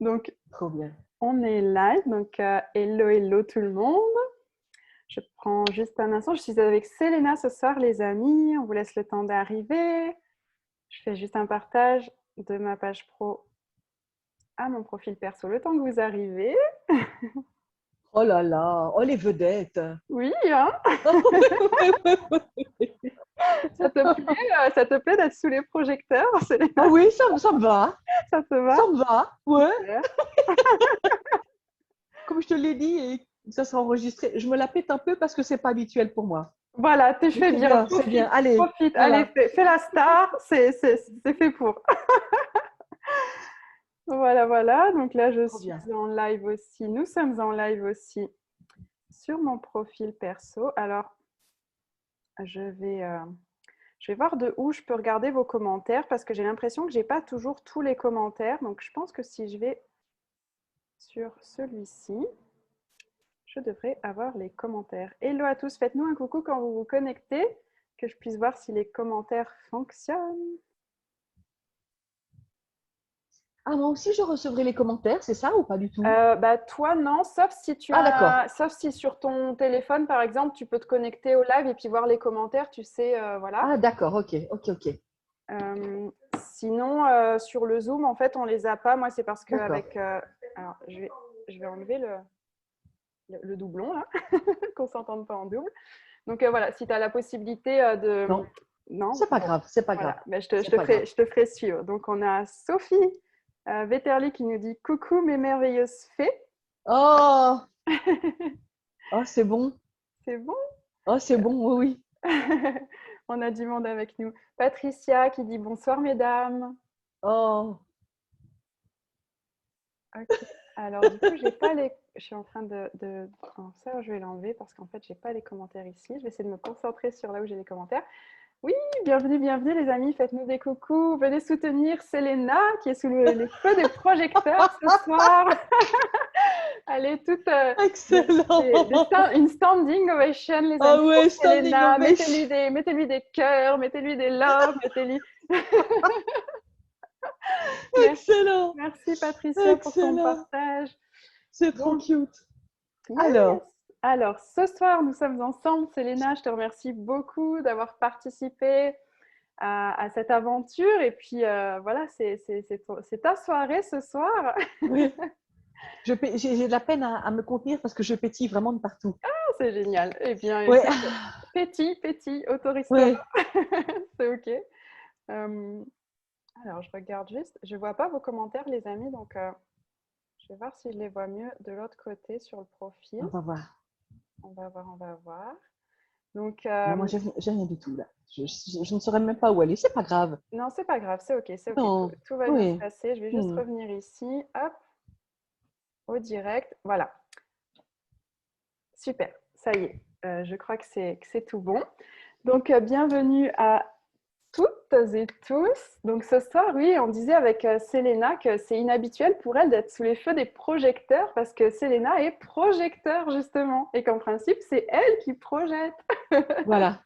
Donc, Trop bien. on est live. Donc, hello, hello tout le monde. Je prends juste un instant. Je suis avec Selena ce soir, les amis. On vous laisse le temps d'arriver. Je fais juste un partage de ma page pro à mon profil perso le temps que vous arrivez. Oh là là, oh les vedettes. Oui, hein? Ça te plaît d'être sous les projecteurs, Ah Selena? oui, ça me va. Ça te va? Ça me va. Ouais. Super. Comme je te l'ai dit, et ça sera enregistré. Je me la pète un peu parce que c'est pas habituel pour moi. Voilà, tu Mais fais bien. c'est bien. Profite, Allez, profite. Allez, voilà. fais la star. C'est fait pour. Voilà, voilà. Donc là, je Trop suis bien. en live aussi. Nous sommes en live aussi sur mon profil perso. Alors, je vais, euh, je vais voir de où je peux regarder vos commentaires parce que j'ai l'impression que je n'ai pas toujours tous les commentaires. Donc, je pense que si je vais sur celui-ci, je devrais avoir les commentaires. Hello à tous. Faites-nous un coucou quand vous vous connectez, que je puisse voir si les commentaires fonctionnent. Ah, moi aussi, je recevrai les commentaires, c'est ça ou pas du tout? Bah, toi, non, Ah, d'accord. sauf si sur ton téléphone, par exemple, tu peux te connecter au live et puis voir les commentaires, tu sais, voilà. Ah, d'accord. Ok, ok, ok. Euh, Sinon, sur le Zoom, en fait, on les a pas. Moi, c'est parce D'accord. qu'avec. Alors, je vais enlever le doublon, là, qu'on ne s'entende pas en double. Donc, voilà, si tu as la possibilité de. Non, Non, c'est pas bon, grave, c'est pas grave. voilà, ben, C'est pas grave. je te ferai suivre. Donc, on a Sophie Vetterli qui nous dit coucou mes merveilleuses fées. Oh, oh, c'est bon. C'est bon. Oh, c'est bon, oui, oui. On a du monde avec nous. Patricia qui dit bonsoir mesdames. Oh, Ok. Alors du coup, j'ai pas les. Je suis en train oh, ça, je vais l'enlever parce qu'en fait, j'ai pas les commentaires ici. Je vais essayer de me concentrer sur là où j'ai les commentaires. Oui, bienvenue, bienvenue les amis. Faites-nous des coucous. Venez soutenir Selena qui est sous les feux des projecteurs ce soir. Elle est toute excellent. une standing ovation les Ah amis pour ouais, standing Selena. ovation. Mettez-lui des cœurs, mettez-lui des loves, mettez-lui. Merci, Excellent, merci Patricia pour ton excellent. partage. C'est trop Bon, cute. yes. Alors, Alors, ce soir, nous sommes ensemble. Selena, je te remercie beaucoup d'avoir participé à cette aventure. Et puis, voilà, c'est ta soirée ce soir. oui, j'ai de la peine à me contenir parce que je pétille vraiment de partout. C'est génial. Eh bien, Ouais, écoute, petit, autorise-toi. ouais. C'est OK. Euh, alors, je regarde juste. Je ne vois pas vos commentaires, les amis. Donc, je vais voir si je les vois mieux de l'autre côté sur le profil. On va voir. On va voir, on va voir. Donc, Non, moi, j'ai rien du tout là. Je ne saurais même pas où aller. C'est pas grave. non, c'est pas grave, c'est OK, c'est OK. Non, Tout va bien se oui. passer. Je vais juste Hmm. revenir ici, hop, au direct. Voilà, super, ça y est. Je crois que c'est tout bon. Donc, bienvenue à toutes et tous. Donc, ce soir, oui, on disait avec Selena que c'est inhabituel pour elle d'être sous les feux des projecteurs parce que Selena est projecteur, justement, et qu'en principe, c'est elle qui projette. Voilà.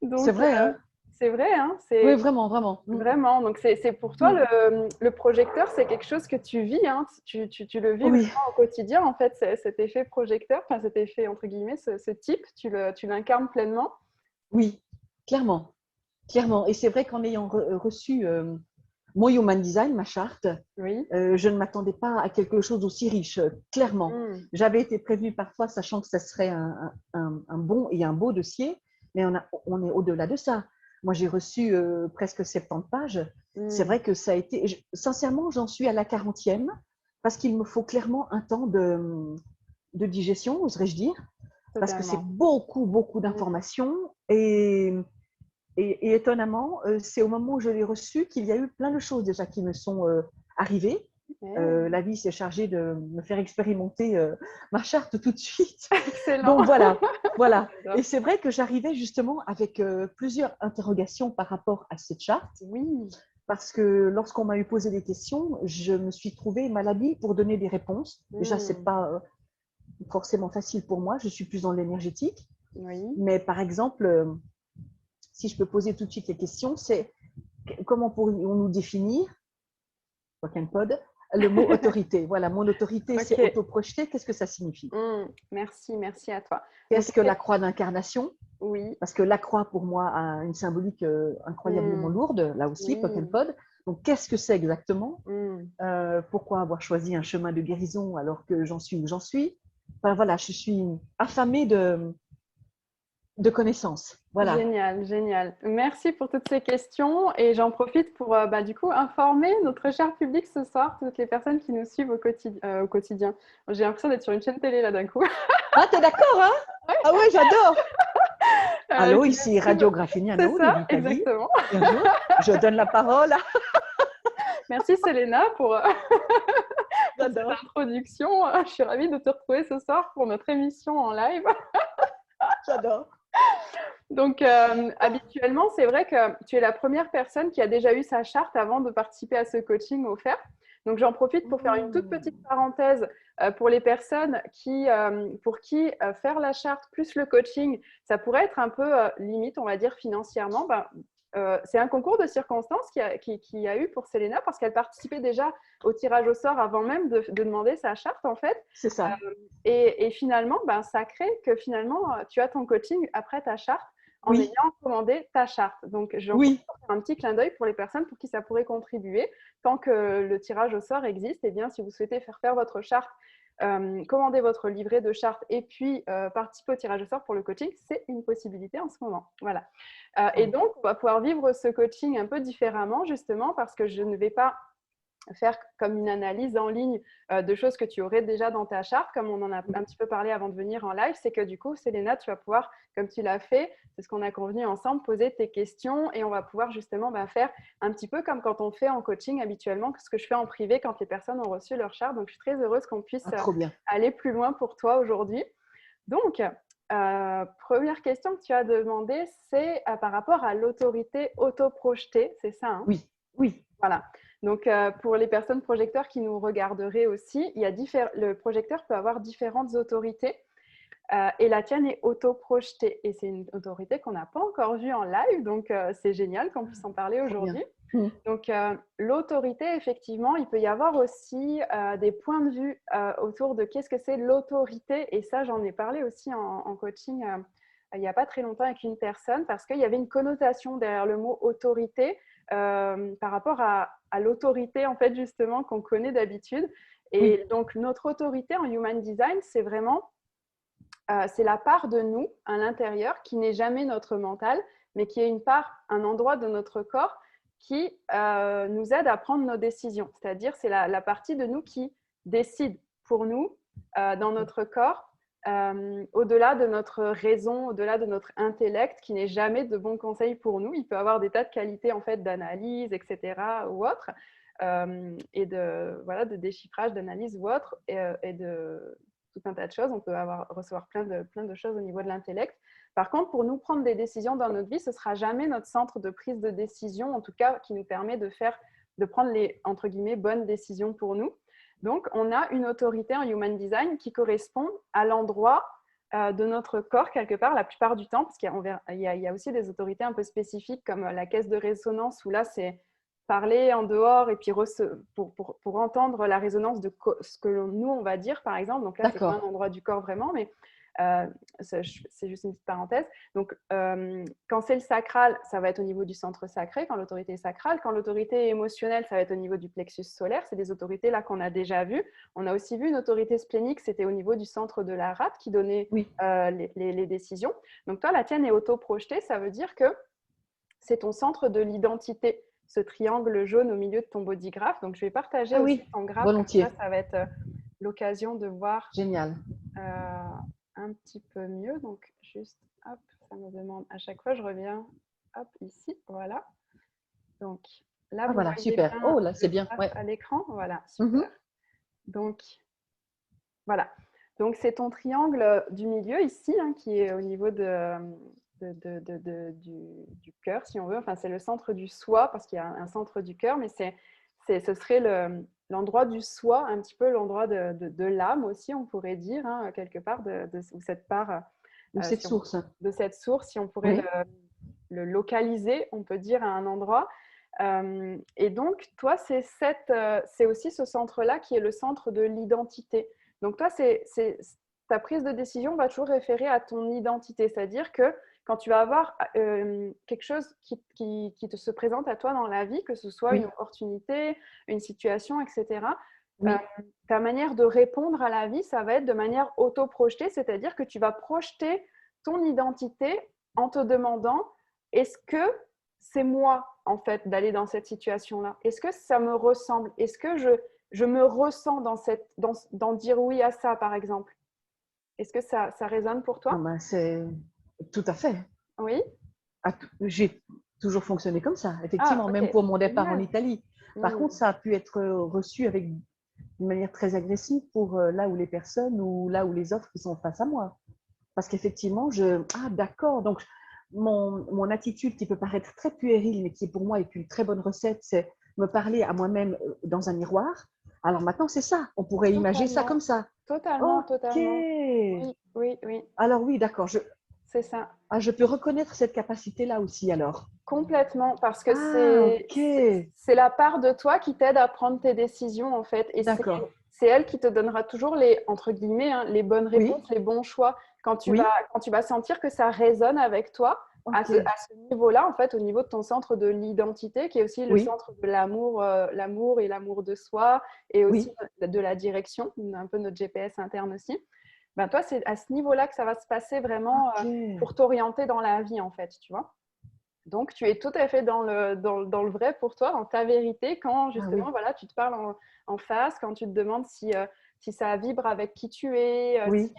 C'est Donc, vrai, hein? c'est vrai, hein, Oui, c'est vraiment, vraiment. Hmm. vraiment. Donc, c'est pour toi, Hmm. le projecteur, c'est quelque chose que tu vis, hein, tu le vis Oui, vraiment au quotidien, en fait, cet effet projecteur, enfin, cet effet, entre guillemets, ce type, tu l'incarnes pleinement. oui, clairement. Clairement. Et c'est vrai qu'en ayant reçu mon Human Design, ma charte, Oui. je ne m'attendais pas à quelque chose d'aussi riche, clairement. Mm. J'avais été prévenue parfois, sachant que ça serait un bon et un beau dossier, mais on est au-delà de ça. Moi, j'ai reçu presque 70 pages. C'est Mm. vrai que ça a été… Sincèrement, j'en suis à la 40e, parce qu'il me faut clairement un temps de digestion, oserais-je dire, parce que c'est Totalement. beaucoup, beaucoup Mm. d'informations. Et étonnamment, c'est au moment où je l'ai reçu qu'il y a eu plein de choses déjà qui me sont arrivées. Yeah. La vie s'est chargée de me faire expérimenter ma charte tout de suite. Excellent. Donc voilà, voilà. Et J'adore. c'est vrai que j'arrivais justement avec plusieurs interrogations par rapport à cette charte, Oui. parce que lorsqu'on m'a eu posé des questions, je me suis trouvée mal habile pour donner des réponses. Déjà, c'est Mm. pas forcément facile pour moi, je suis plus dans l'énergétique. Oui. Mais par exemple, si je peux poser tout de suite les questions, c'est comment pourrions-nous définir, pod, Le mot autorité. Voilà, mon autorité, c'est Ok. auto-projeté. Qu'est-ce que ça signifie? Merci à toi. Donc, Qu'est-ce que la croix d'incarnation? oui, Parce que la croix, pour moi, a une symbolique incroyablement hmm, lourde, là aussi, oui, Pokémon. Donc, qu'est-ce que c'est exactement? hmm. Pourquoi avoir choisi un chemin de guérison alors que j'en suis où j'en suis? Enfin, voilà, je suis affamée de connaissances. Voilà. Génial, génial. Merci pour toutes ces questions et j'en profite pour du coup informer notre cher public ce soir, toutes les personnes qui nous suivent au quotidien. J'ai l'impression d'être sur une chaîne télé là d'un coup. Ah, t'es d'accord, hein? Ah ouais, j'adore. Allô, Qui nous ici suivent. Radio C'est Graffiniano de ça, l'Italie. exactement. Bonjour, je donne la parole. Merci Selena pour cette J'adore, introduction. Je suis ravie de te retrouver ce soir pour notre émission en live. j'adore. Donc, habituellement, c'est vrai que tu es la première personne qui a déjà eu sa charte avant de participer à ce coaching offert. Donc, j'en profite pour faire une toute petite parenthèse pour les personnes pour qui faire la charte plus le coaching, ça pourrait être un peu limite, on va dire, financièrement. C'est un concours de circonstances qu'il y a eu pour Selena parce qu'elle participait déjà au tirage au sort avant même de demander sa charte, en fait. C'est ça. Et finalement, ça crée que finalement, tu as ton coaching après ta charte en Oui, ayant commandé ta charte. Donc, j'en profite oui, pour faire un petit clin d'œil pour les personnes pour qui ça pourrait contribuer. Tant que le tirage au sort existe, eh bien, si vous souhaitez faire votre charte, commander votre livret de charte et puis participer au tirage au sort pour le coaching, c'est une possibilité en ce moment. Voilà. Et donc, on va pouvoir vivre ce coaching un peu différemment, justement, parce que je ne vais pas faire comme une analyse en ligne de choses que tu aurais déjà dans ta charte, comme on en a un petit peu parlé avant de venir en live, c'est que du coup, Selena, tu vas pouvoir, comme tu l'as fait, c'est ce qu'on a convenu ensemble, poser tes questions et on va pouvoir justement faire un petit peu comme quand on fait en coaching habituellement, ce que je fais en privé quand les personnes ont reçu leur charte. Donc, je suis très heureuse qu'on puisse ah, trop bien. aller plus loin pour toi aujourd'hui. Donc, première question que tu as demandé, c'est par rapport à l'autorité autoprojetée, c'est ça, hein? Oui, oui, Voilà. Donc, pour les personnes projecteurs qui nous regarderaient aussi, le projecteur peut avoir différentes autorités et la tienne est auto-projetée. Et c'est une autorité qu'on n'a pas encore vue en live, donc c'est génial qu'on puisse en parler trop bien. aujourd'hui. Donc, l'autorité, effectivement, il peut y avoir aussi des points de vue autour de qu'est-ce que c'est l'autorité. Et ça, j'en ai parlé aussi en coaching il n'y a pas très longtemps avec une personne parce qu'il y avait une connotation derrière le mot autorité par rapport à l'autorité, en fait, justement, qu'on connaît d'habitude. Oui, Et donc, notre autorité en Human Design, c'est vraiment c'est la part de nous à l'intérieur qui n'est jamais notre mental, mais qui est une part, un endroit de notre corps qui nous aide à prendre nos décisions. C'est-à-dire, c'est la partie de nous qui décide pour nous dans notre corps, au-delà de notre raison, au-delà de notre intellect, qui n'est jamais de bons conseils pour nous. Il peut avoir des tas de qualités en fait d'analyse, etc. ou autre, et de déchiffrage, d'analyse ou autre, et de tout un tas de choses. On peut recevoir plein de choses au niveau de l'intellect. Par contre, pour nous prendre des décisions dans notre vie, ce ne sera jamais notre centre de prise de décision, en tout cas, qui nous permet de prendre les, entre guillemets, bonnes décisions pour nous. Donc, on a une autorité en Human Design qui correspond à l'endroit de notre corps, quelque part, la plupart du temps, parce qu'il y a aussi des autorités un peu spécifiques, comme la caisse de résonance, où là, c'est parler en dehors et puis pour entendre la résonance de ce que nous, on va dire, par exemple. Donc là, ce n'est pas un d'accord. endroit du corps vraiment, mais c'est juste une petite parenthèse. Donc, quand c'est le sacral, ça va être au niveau du centre sacré, quand l'autorité est sacrale. Quand l'autorité est émotionnelle, ça va être au niveau du plexus solaire. C'est des autorités là qu'on a déjà vues. On a aussi vu une autorité splénique, c'était au niveau du centre de la rate qui donnait Oui, les décisions. Donc, toi, la tienne est auto-projetée. Ça veut dire que c'est ton centre de l'identité, ce triangle jaune au milieu de ton bodygraph. Donc, je vais partager ah aussi oui, ton graphe, comme volontiers. ça va être l'occasion de voir Génial. un petit peu mieux. Donc, juste, hop, ça me demande à chaque fois, je reviens, hop, ici, voilà. Donc, là, Ah vous voilà, voyez super. bien Oh là, le c'est bien. graphe Ouais. à l'écran. Voilà, super. Mhm. Donc, voilà. Donc, c'est ton triangle du milieu ici, hein, qui est au niveau du cœur, si on veut. Enfin, c'est le centre du soi, parce qu'il y a un centre du cœur, mais ce serait l'endroit du soi, un petit peu l'endroit de l'âme aussi, on pourrait dire, hein, quelque part, ou cette part, Ou cette source. de cette source, si on pourrait Oui, le localiser, on peut dire, à un endroit. Et donc, toi, c'est aussi ce centre-là qui est le centre de l'identité. Donc, toi, ta prise de décision va toujours référer à ton identité. C'est-à-dire que quand tu vas avoir quelque chose qui te se présente à toi dans la vie, que ce soit une Oui, opportunité, une situation, etc., oui, ta manière de répondre à la vie, ça va être de manière auto-projetée, c'est-à-dire que tu vas projeter ton identité en te demandant est-ce que c'est moi, en fait, d'aller dans cette situation-là? Est-ce que ça me ressemble? Est-ce que je me ressens dans dire oui à ça, par exemple? Est-ce que ça résonne pour ah toi? ben, c'est tout à fait. Oui? J'ai toujours fonctionné comme ça, Ah, effectivement, même ok. pour mon départ en Génial. Italie. Par contre, Hmm. ça a pu être reçu avec d'une manière très agressive pour là où les personnes ou là où les offres qui sont face à moi. Parce qu'effectivement, ah d'accord, donc mon attitude qui peut paraître très puérile, mais qui pour moi est une très bonne recette, c'est me parler à moi-même dans un miroir. Alors maintenant, c'est ça, on pourrait imaginer ça comme Totalement. ça. Totalement, Ok, totalement. Oui, oui, oui. alors oui, d'accord, C'est ça. je peux reconnaître cette capacité-là aussi alors. Complètement, parce que Ah, ok, c'est la part de toi qui t'aide à prendre tes décisions, en fait. Et d'accord. c'est elle qui te donnera toujours les, entre guillemets, hein, les bonnes Oui, réponses, les bons choix. oui, Quand tu vas sentir que ça résonne avec toi, ok, à ce niveau-là, en fait, au niveau de ton centre de l'identité, qui est aussi le oui, centre de l'amour, l'amour et l'amour de soi, et aussi oui, de la direction, un peu notre GPS interne aussi. Ben, toi, c'est à ce niveau-là que ça va se passer vraiment ok. pour t'orienter dans la vie, en fait, tu vois. Donc, tu es tout à fait dans le vrai pour toi, dans ta vérité, quand Ah justement, oui, voilà, tu te parles en face, quand tu te demandes si ça vibre avec qui tu es, oui.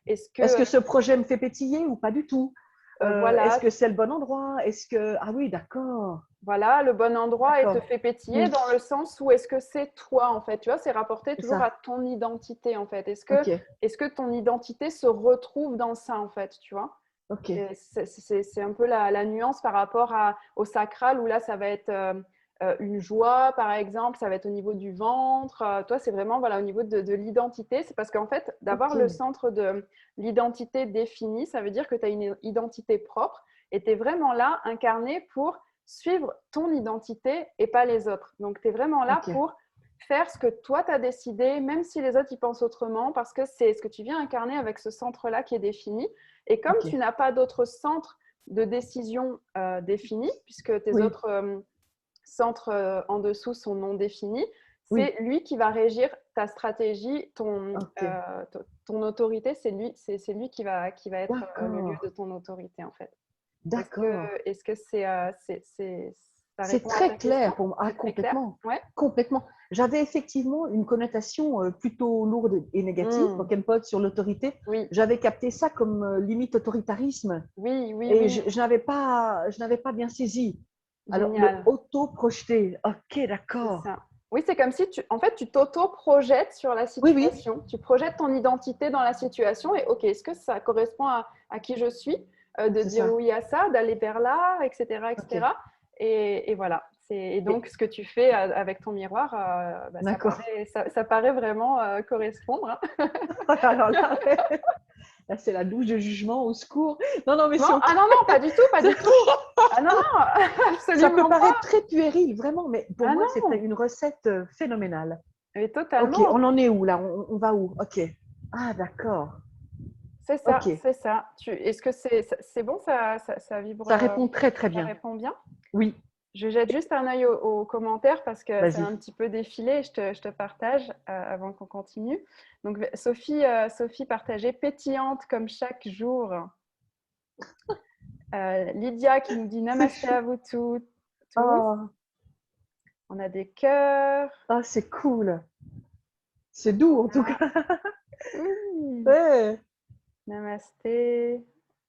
est-ce que, Est-ce que ce projet me fait pétiller ou pas du tout? Est-ce voilà, que c'est le bon endroit? Est-ce que... Ah oui, d'accord, voilà, le bon endroit et te d'accord. fait pétiller Oui, dans le sens où est-ce que c'est toi, en fait, tu vois, c'est rapporté c'est toujours à ça. ton identité, en fait. Ok, Est-ce que ton identité se retrouve dans ça, en fait, tu vois? ok, C'est un peu la nuance par rapport au sacral, où là, ça va être une joie, par exemple, ça va être au niveau du ventre. Toi, c'est vraiment voilà, au niveau de l'identité. C'est parce qu'en fait, d'avoir le ok, centre de l'identité définie, ça veut dire que tu as une identité propre et tu es vraiment là, incarné pour suivre ton identité et pas les autres. Donc, tu es vraiment là ok, pour faire ce que toi, tu as décidé, même si les autres y pensent autrement, parce que c'est ce que tu viens incarner avec ce centre-là qui est défini. Et comme ok. tu n'as pas d'autres centres de décision définis, puisque tes Oui, autres centres en dessous sont non définis, oui, c'est lui qui va régir ta stratégie, ok. ton autorité, c'est lui qui va être le lieu D'accord, de ton autorité en fait. d'accord. Est-ce que ça C'est répond à très ta question? clair pour moi. Ah, C'est très clair? complètement. Ouais. Complètement. J'avais effectivement une connotation plutôt lourde et négative, Mmh. Pokémon sur l'autorité. Oui, J'avais capté ça comme limite autoritarisme. oui, oui, Et oui. je n'avais pas bien saisi. Alors, le Génial. auto-projeté, ok, C'est d'accord. ça. Oui, c'est comme si en fait, tu t'auto-projettes sur la Oui, oui, situation. Tu projettes ton identité dans la situation et OK, est-ce que ça correspond à qui je suis? De c'est dire ça. oui à ça, d'aller vers là, etc., Ok. etc. Et voilà. Et Et- donc, ce que tu fais avec ton miroir, bah, D'accord. ça paraît vraiment correspondre, hein. Alors là, là, c'est la douche de jugement au secours. Non, non, mais Non, c'est ok. ah non, non, pas du tout, pas du tout. Ah non, non, Ça peut absolument paraître pas. très puéril, vraiment, mais pour Ah moi, c'était non, une recette phénoménale. mais Ok, totalement. on en est où là? On va où? Ok. Ah, d'accord. Ok. C'est ça. Est-ce que c'est bon, ça vibre, Ça répond très, très ça bien. répond bien? Oui, Je jette juste un œil aux commentaires parce que ça a vas-y. un petit peu défilé. Je te partage avant qu'on continue. Donc, Sophie partageait pétillante comme chaque jour. Lydia qui nous dit C'est namasté chou. à vous tous. Oh, On a des cœurs. ah, c'est cool. C'est doux en tout cas. Oui. Ouais. Namasté.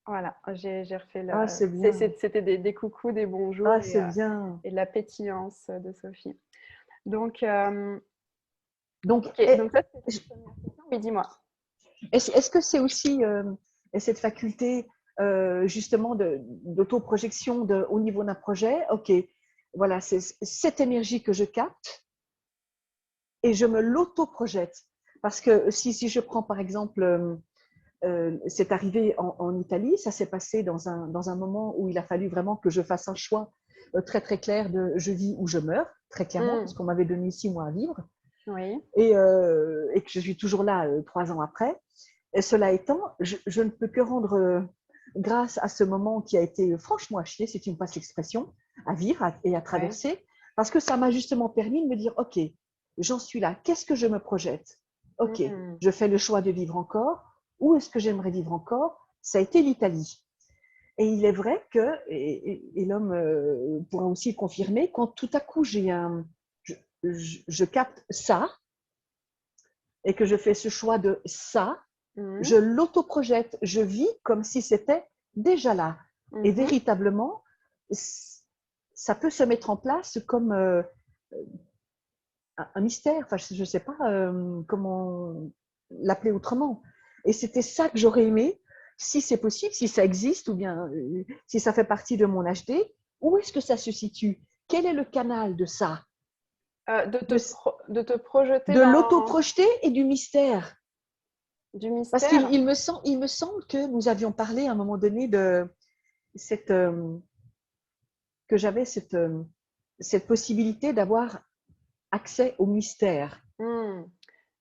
Voilà, j'ai refait Ah, c'est bien. c'était des coucous, des bonjours Ah, c'est bien. et de la pétillance de Sophie. Donc, Donc, ok, donc ça, c'était une première question. Oui, dis-moi. est-ce que c'est aussi cette faculté justement d'autoprojection au niveau d'un projet? Ok, voilà, c'est cette énergie que je capte et je me l'auto-projette. Parce que si je prends par exemple, c'est arrivé en Italie, ça s'est passé dans un moment où il a fallu vraiment que je fasse un choix très très clair de je vis ou je meurs, très clairement, parce qu'on m'avait donné 6 mois à vivre, Oui. et que je suis toujours là 3 ans après. Et cela étant, je ne peux que rendre grâce à ce moment qui a été franchement à chier, si tu me passes l'expression, à vivre et à Oui. traverser, parce que ça m'a justement permis de me dire, OK, j'en suis là, qu'est-ce que je me projette? OK, je fais le choix de vivre encore. Où est-ce que j'aimerais vivre encore? Ça a été l'Italie. Et il est vrai que, et l'homme pourra aussi confirmer, quand tout à coup je capte ça et que je fais ce choix de ça, je l'auto-projette, je vis comme si c'était déjà là. Et véritablement, ça peut se mettre en place comme un mystère, enfin, je ne sais pas comment l'appeler autrement. Et c'était ça que j'aurais aimé, si c'est possible, si ça existe, ou bien si ça fait partie de mon HD, où est-ce que ça se situe? Quel est le canal de ça? De te projeter De dans l'auto-projeté et du mystère. du Parce mystère. il me semble que nous avions parlé à un moment donné de cette, que j'avais cette possibilité d'avoir accès au mystère.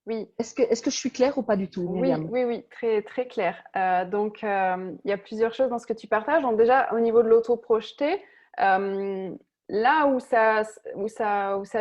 Oui, Est-ce que je suis claire ou pas du tout, oui, Myriam? oui, oui, très, très clair. Donc, il y a plusieurs choses dans ce que tu partages. Donc, déjà, au niveau de l'auto-projeté, euh, là où ça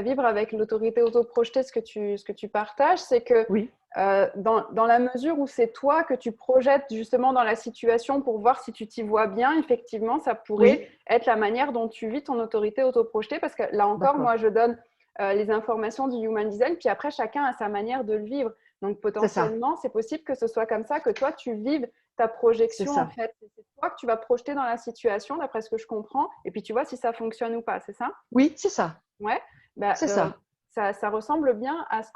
vibre avec l'autorité auto-projetée, ce que tu partages, c'est que Oui, dans la mesure où c'est toi que tu projettes justement dans la situation pour voir si tu t'y vois bien, effectivement, ça pourrait oui, être la manière dont tu vis ton autorité auto-projetée. Parce que là encore, moi, d'accord. je donne les informations du Human Design, puis après, chacun a sa manière de le vivre. Donc, C'est ça, potentiellement, c'est possible que ce soit comme ça, que toi, tu vives ta c'est projection, en ça. fait. C'est toi que tu vas projeter dans la situation, d'après ce que je comprends, et puis tu vois si ça fonctionne ou pas, c'est ça? Oui, c'est ça, Ouais. Bah, c'est ça. ça ressemble bien à ce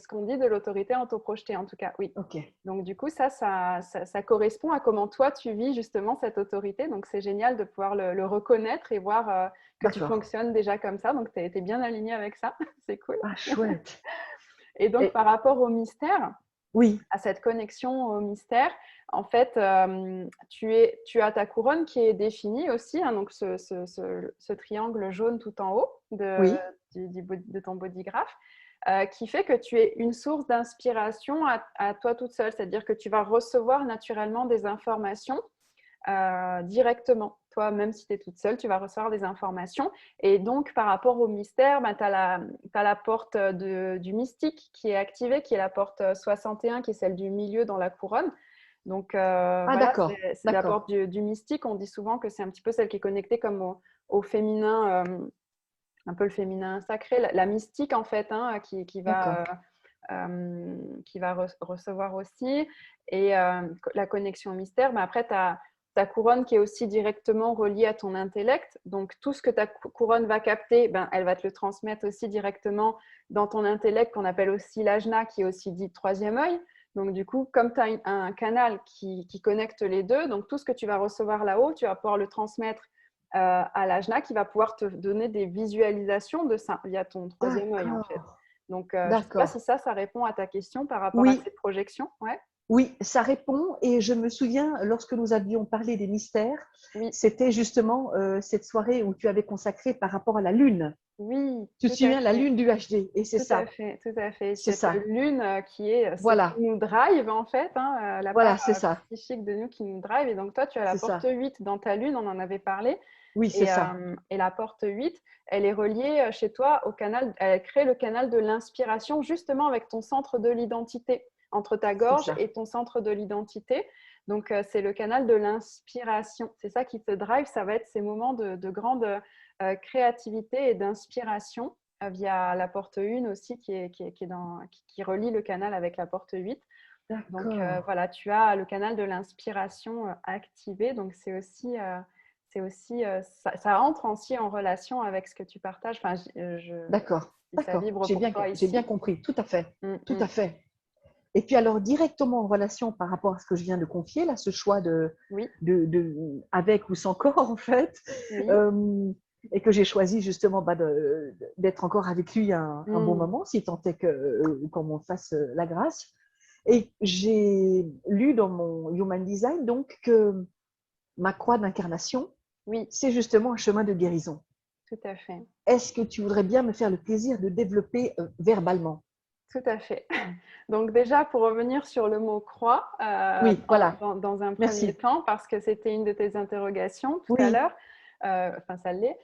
qu'on dit de l'autorité autoprojetée, en tout cas, oui. OK, Donc, du coup, ça correspond à comment toi, tu vis justement cette autorité. Donc, c'est génial de pouvoir le reconnaître et voir que tu d'accord. fonctionnes déjà comme ça. Donc, tu es bien aligné avec ça. C'est cool. Ah, chouette. Et donc, Et, par rapport au mystère, oui, à cette connexion au mystère, en fait, tu as ta couronne qui est définie aussi, hein, donc ce triangle jaune tout en haut oui, de ton bodygraph, qui fait que tu es une source d'inspiration à toi toute seule, c'est-à-dire que tu vas recevoir naturellement des informations directement. Toi, même si tu es toute seule, tu vas recevoir des informations. Et donc, par rapport au mystère, bah, tu as, la porte du mystique qui est activée, qui est la porte 61, qui est celle du milieu dans la couronne. Donc, ah, voilà, d'accord, c'est la d'accord, porte du mystique. On dit souvent que c'est un petit peu celle qui est connectée comme au féminin, un peu le féminin sacré, la mystique, en fait, hein, d'accord. qui va recevoir aussi. Et la connexion au mystère, mais après, tu as ta couronne qui est aussi directement reliée à ton intellect. Donc, tout ce que ta couronne va capter, ben, elle va te le transmettre aussi directement dans ton intellect, qu'on appelle aussi l'ajna, qui est aussi dit troisième œil. Donc, du coup, comme tu as un canal qui connecte les deux, donc tout ce que tu vas recevoir là-haut, tu vas pouvoir le transmettre à l'ajna, qui va pouvoir te donner des visualisations de ça via ton troisième œil, en fait. D'accord, Donc, je ne sais pas si d'accord. ça répond à ta question par rapport à Oui, ces projections. Ouais, oui, ça répond. Et je me souviens, lorsque nous avions parlé des mystères, oui, c'était justement cette soirée où tu avais consacré par rapport à la Lune. oui, Tu te souviens, la Lune du HD. Et c'est tout à ça, fait, tout à fait. c'est Cette ça. lune qui est ce qui Voilà, nous drive, en fait, hein, la part voilà, c'est ça, psychique de nous qui nous drive. Et donc, toi, tu as la c'est porte ça. 8 dans ta lune, on en avait parlé. Oui, c'est ça, Et la porte 8, elle est reliée chez toi au canal, elle crée le canal de l'inspiration, justement avec ton centre de l'identité, entre ta c'est gorge ça. et ton centre de l'identité. Donc, c'est le canal de l'inspiration. C'est ça qui te drive, ça va être ces moments de grande créativité et d'inspiration via la porte 1 aussi, qui relie le canal avec la porte 8. Donc, D'accord. voilà, tu as le canal de l'inspiration activé. Donc, ça entre aussi en relation avec ce que tu partages. Enfin, D'accord, si ça d'accord. vibre pour toi J'ai bien ici. compris. Tout à fait. Mm, Tout mm. à fait. Et puis alors, directement en relation par rapport à ce que je viens de confier, là, ce choix Oui, avec ou sans corps, en fait, oui. euh, et que j'ai choisi justement d'être encore avec lui un bon Mm, moment, si tant est qu'on m'en fasse la grâce. Et j'ai lu dans mon Human Design, donc, que ma croix d'incarnation, oui, c'est justement un chemin de guérison. Tout à fait. Est-ce que tu voudrais bien me faire le plaisir de développer verbalement? Tout à fait. Donc déjà, pour revenir sur le mot croix, Oui, voilà. dans un premier Merci. temps, parce que c'était une de tes interrogations tout à Oui, l'heure, enfin ça l'est,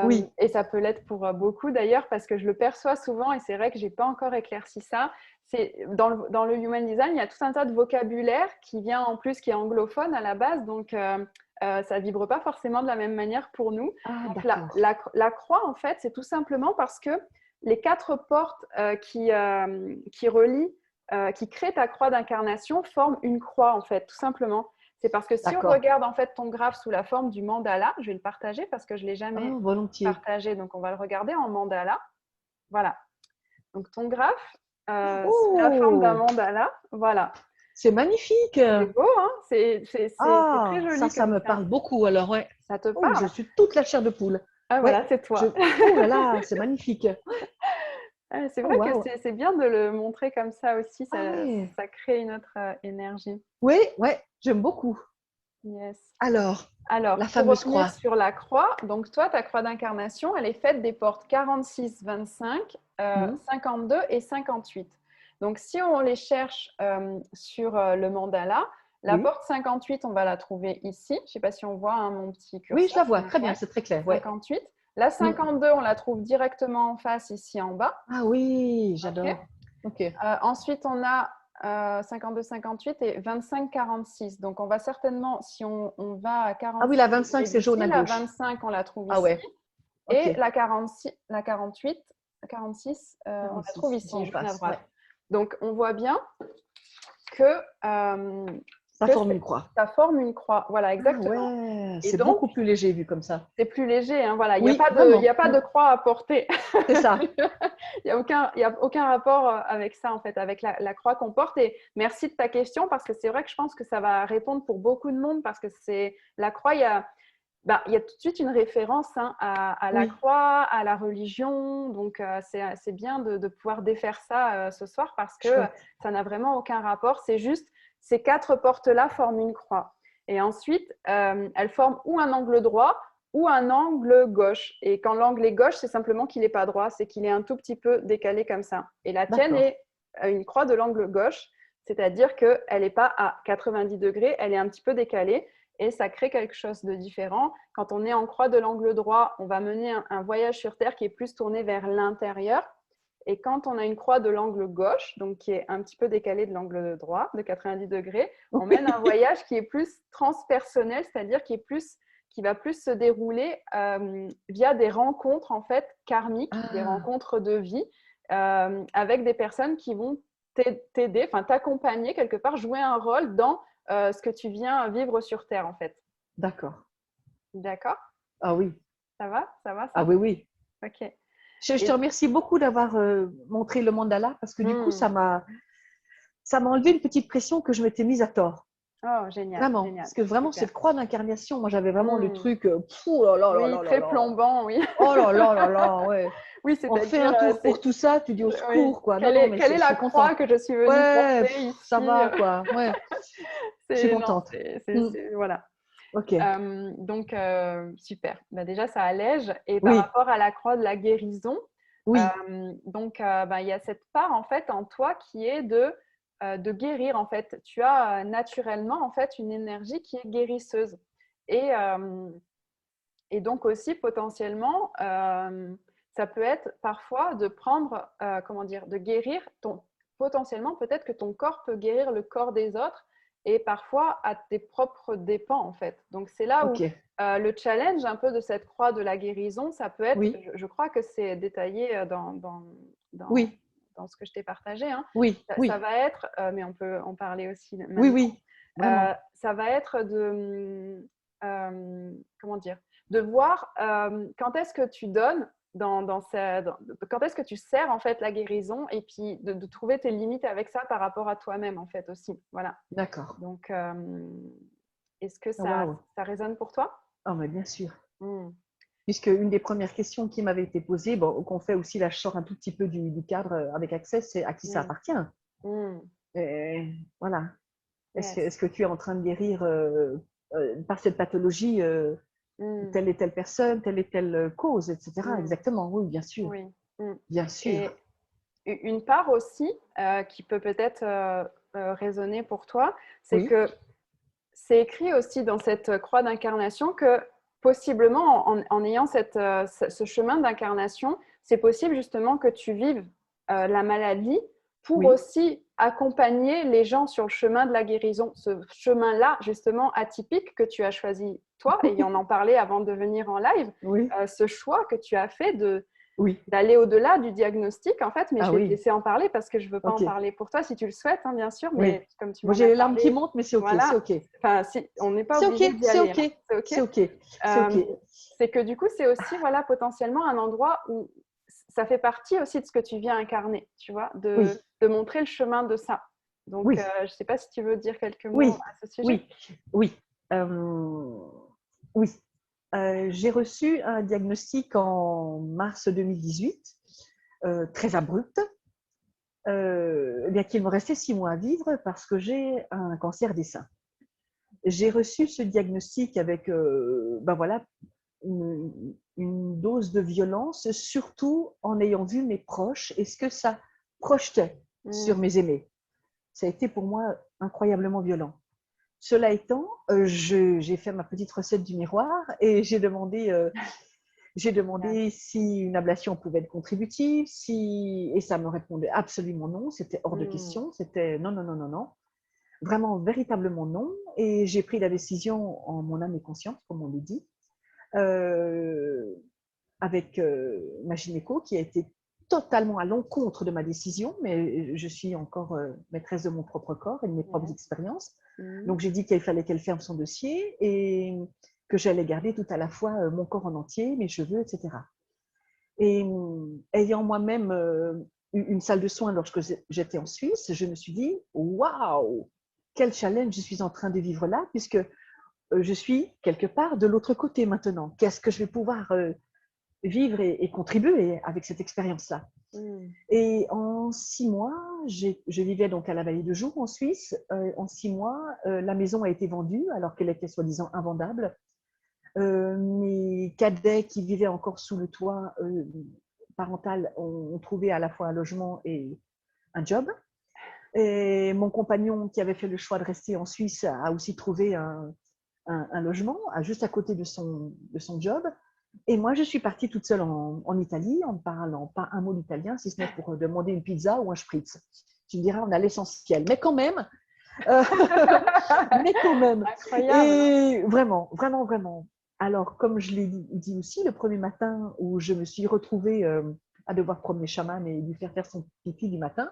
oui. et ça peut l'être pour beaucoup d'ailleurs, parce que je le perçois souvent, et c'est vrai que je n'ai pas encore éclairci ça. C'est, dans le Human Design, il y a tout un tas de vocabulaire qui vient en plus, qui est anglophone à la base, donc ça ne vibre pas forcément de la même manière pour nous. Ah, Donc d'accord. la croix, en fait, c'est tout simplement parce que les 4 portes qui relient, qui créent ta croix d'incarnation forment une croix, en fait, tout simplement. C'est parce que si on D'accord. regarde en fait ton graphe sous la forme du mandala, je vais le partager parce que je ne l'ai jamais Ah, volontiers. partagé, donc on va le regarder en mandala. Voilà. Donc ton graphe sous la forme d'un Oh, mandala, voilà. c'est magnifique. C'est beau, hein? C'est très Ah, joli ça comme me ça. parle beaucoup. Alors, ouais. Ça te Oh, je parle? suis toute la chair de poule. Ah Ouais. voilà, c'est toi. Oh là là, c'est magnifique. C'est Oh, vrai que waouh. c'est bien de le montrer comme ça aussi, Ah ouais. ça crée une autre énergie. Oui, ouais, j'aime beaucoup. Yes. Alors, Alors, la pour fameuse revenir croix. sur la croix, donc toi, ta croix d'incarnation, elle est faite des portes 46, 25, Hmm. 52 et 58. Donc, si on les cherche sur le mandala, la Oui. porte 58, on va la trouver ici. Je ne sais pas si on voit hein, mon petit Oui, je curseur. la vois. Très bien, Ouais, c'est très clair. Ouais. 58. La Hmm. 52, on la trouve directement en face, ici en bas. Ah oui, OK. j'adore. Ok. Ensuite, on a 52-58 et 25-46. Donc, on va certainement, si on va à Ah oui, 46 la 25, degrés c'est jaune d'ici, à la gauche. 25, on la trouve Ah ici. ouais. Ok. Et la 46, la 48, 46, on la trouve 46, ils sont ici, en jaune à face. Ouais. droite. Donc, on voit bien que, Ça forme une croix. ça forme une croix. Voilà, Ah exactement. ouais, Et c'est donc, beaucoup plus léger vu comme ça. c'est plus léger. Hein, voilà. Oui, Il y a vraiment. pas de croix à porter. C'est ça. Il n'y a aucun rapport avec ça, en fait, avec la croix qu'on porte. Et merci de ta question, parce que c'est vrai que je pense que ça va répondre pour beaucoup de monde, parce que c'est la croix, il y a tout de suite une référence hein, à la Oui. croix, à la religion. Donc, c'est bien de pouvoir défaire ça ce soir, parce que Chouette. ça n'a vraiment aucun rapport. C'est juste, ces 4 portes-là forment une croix. Et ensuite, elles forment ou un angle droit, ou un angle gauche. Et quand l'angle est gauche, c'est simplement qu'il n'est pas droit, c'est qu'il est un tout petit peu décalé comme ça. Et la tienne D'accord. est une croix de l'angle gauche, c'est-à-dire qu'elle n'est pas à 90 degrés, elle est un petit peu décalée et ça crée quelque chose de différent. Quand on est en croix de l'angle droit, on va mener un voyage sur Terre qui est plus tourné vers l'intérieur. Et quand on a une croix de l'angle gauche, donc qui est un petit peu décalée de l'angle droit, de 90 degrés, on mène un voyage qui est plus transpersonnel, c'est-à-dire qui va plus se dérouler via des rencontres en fait karmiques, des Ah, rencontres de vie avec des personnes qui vont t'aider, enfin t'accompagner quelque part, jouer un rôle dans ce que tu viens vivre sur Terre en fait. d'accord. D'accord? Ah oui. Ça va? Ça va Ah ça? oui, oui. Ok. Je te Et, remercie beaucoup d'avoir montré le mandala parce que du coup, hmm. ça m'a enlevé une petite pression que je m'étais mise à tort. Oh, génial, Vraiment. génial. Parce que vraiment, Super. cette croix d'incarnation, moi, j'avais vraiment le Hmm. truc, oh là là là Oui, là là très là. plombant, oui. Oh là là là là, ouais. Oui, On fait c'est-à-dire, un tour pour tout ça, tu dis au oui. secours, quoi. Non, non, mais Quelle est je la suis croix contente. que je suis venue Ouais, porter ça ici? va, quoi. Ouais, je suis Non, contente. Hmm. voilà. Ok. Donc, super. Bah, déjà, ça allège. Et par Oui, rapport à la croix de la guérison, oui. donc, il y a cette part en fait en toi qui est de guérir. En fait, tu as naturellement en fait une énergie qui est guérisseuse. Et, donc aussi potentiellement, ça peut être parfois de prendre, comment dire, de guérir potentiellement peut-être que ton corps peut guérir le corps des autres et parfois à tes propres dépens en fait. Donc c'est là où Ok. le challenge un peu de cette croix de la guérison, ça peut être, Oui, je crois que c'est détaillé dans, oui, dans ce que je t'ai partagé, hein. oui, Ça oui, va être, mais on peut en parler aussi oui, maintenant, oui. Vraiment. ça va être comment dire, de voir quand est-ce que tu donnes quand est-ce que tu sers en fait la guérison et puis de trouver tes limites avec ça par rapport à toi-même en fait aussi. Voilà. D'accord. Donc, est-ce que Waouh. ça résonne pour toi? Ah, mais bien sûr. Mm. Puisque une des premières questions qui m'avait été posée, bon, qu'on fait aussi, là, je sors un tout petit peu du cadre avec Access, c'est à qui ça Mm. appartient. Mm. Et voilà. Yes. Est-ce que tu es en train de guérir par cette pathologie telle et telle personne, telle et telle cause, etc. Exactement, oui, bien sûr. Oui. Bien sûr. Et une part aussi qui peut peut-être résonner pour toi, c'est Oui, que c'est écrit aussi dans cette croix d'incarnation que possiblement en ayant ce chemin d'incarnation, c'est possible justement que tu vives la maladie pour oui, aussi accompagner les gens sur le chemin de la guérison. Ce chemin-là, justement, atypique que tu as choisi toi, et on en parlait avant de venir en live, oui, ce choix que tu as fait oui. d'aller au-delà du diagnostic, en fait, mais Ah je vais te oui, laisser en parler parce que je ne veux pas en ok. parler pour toi si tu le souhaites, hein, bien sûr, Oui. mais comme tu Moi, m'en j'ai as les larmes qui parlé, montent, mais c'est ok, c'est voilà. ok. Enfin, si, on n'est pas C'est ok, obligé d'y c'est aller, ok, hein. C'est ok. c'est ok, c'est ok. C'est que du coup, c'est aussi voilà, potentiellement un endroit où ça fait partie aussi de ce que tu viens incarner, tu vois, Oui, de montrer le chemin de ça. Donc, oui, je ne sais pas si tu veux dire quelques mots oui, à ce sujet. oui, oui. Oui. J'ai reçu un diagnostic en mars 2018, très abrupt, bien qu'il me restait 6 mois à vivre parce que j'ai un cancer des seins. J'ai reçu ce diagnostic avec ben voilà, une dose de violence, surtout en ayant vu mes proches et ce que ça projetait sur mes aimés. Ça a été pour moi incroyablement violent. Cela étant, j'ai fait ma petite recette du miroir et j'ai demandé si une ablation pouvait être contributive, et ça me répondait absolument non, c'était hors de question, c'était non, non, non, non, non, vraiment, véritablement non. Et j'ai pris la décision en mon âme et conscience, comme on le dit, euh, avec ma gynéco qui a été totalement à l'encontre de ma décision, mais je suis encore maîtresse de mon propre corps et de mes propres expériences. Donc j'ai dit qu'il fallait qu'elle ferme son dossier et que j'allais garder tout à la fois mon corps en entier, mes cheveux, etc. Et ayant moi-même eu une salle de soins lorsque j'étais en Suisse, je me suis dit, waouh, quel challenge je suis en train de vivre là, puisque je suis quelque part de l'autre côté maintenant. Qu'est-ce que je vais pouvoir vivre et contribuer avec cette expérience-là? Et en 6 mois, je vivais donc à la Vallée de Joux en Suisse. En 6 mois, la maison a été vendue alors qu'elle était soi-disant invendable. Mes cadets qui vivaient encore sous le toit parental ont trouvé à la fois un logement et un job. Et mon compagnon qui avait fait le choix de rester en Suisse a aussi trouvé un logement juste à côté de son job. Et moi, je suis partie toute seule en Italie en ne parlant pas un mot d'italien, si ce n'est pour demander une pizza ou un spritz. Tu me diras, on a l'essentiel. Mais quand même, mais quand même. Incroyable. Et vraiment, vraiment, vraiment. Alors, comme je l'ai dit aussi, le premier matin où je me suis retrouvée à devoir promener chaman et lui faire son pipi du matin,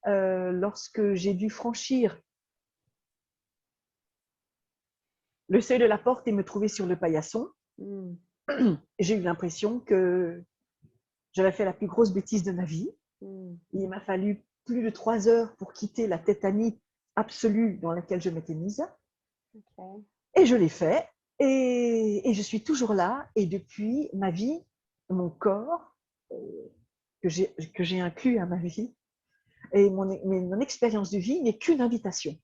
lorsque j'ai dû franchir le seuil de la porte et me trouver sur le paillasson, j'ai eu l'impression que j'avais fait la plus grosse bêtise de ma vie. Il m'a fallu plus de 3 heures pour quitter la tétanie absolue dans laquelle je m'étais mise. Okay. Et je l'ai fait. Et je suis toujours là. Et depuis, ma vie, mon corps, que j'ai inclus à ma vie, et mon expérience de vie n'est qu'une invitation.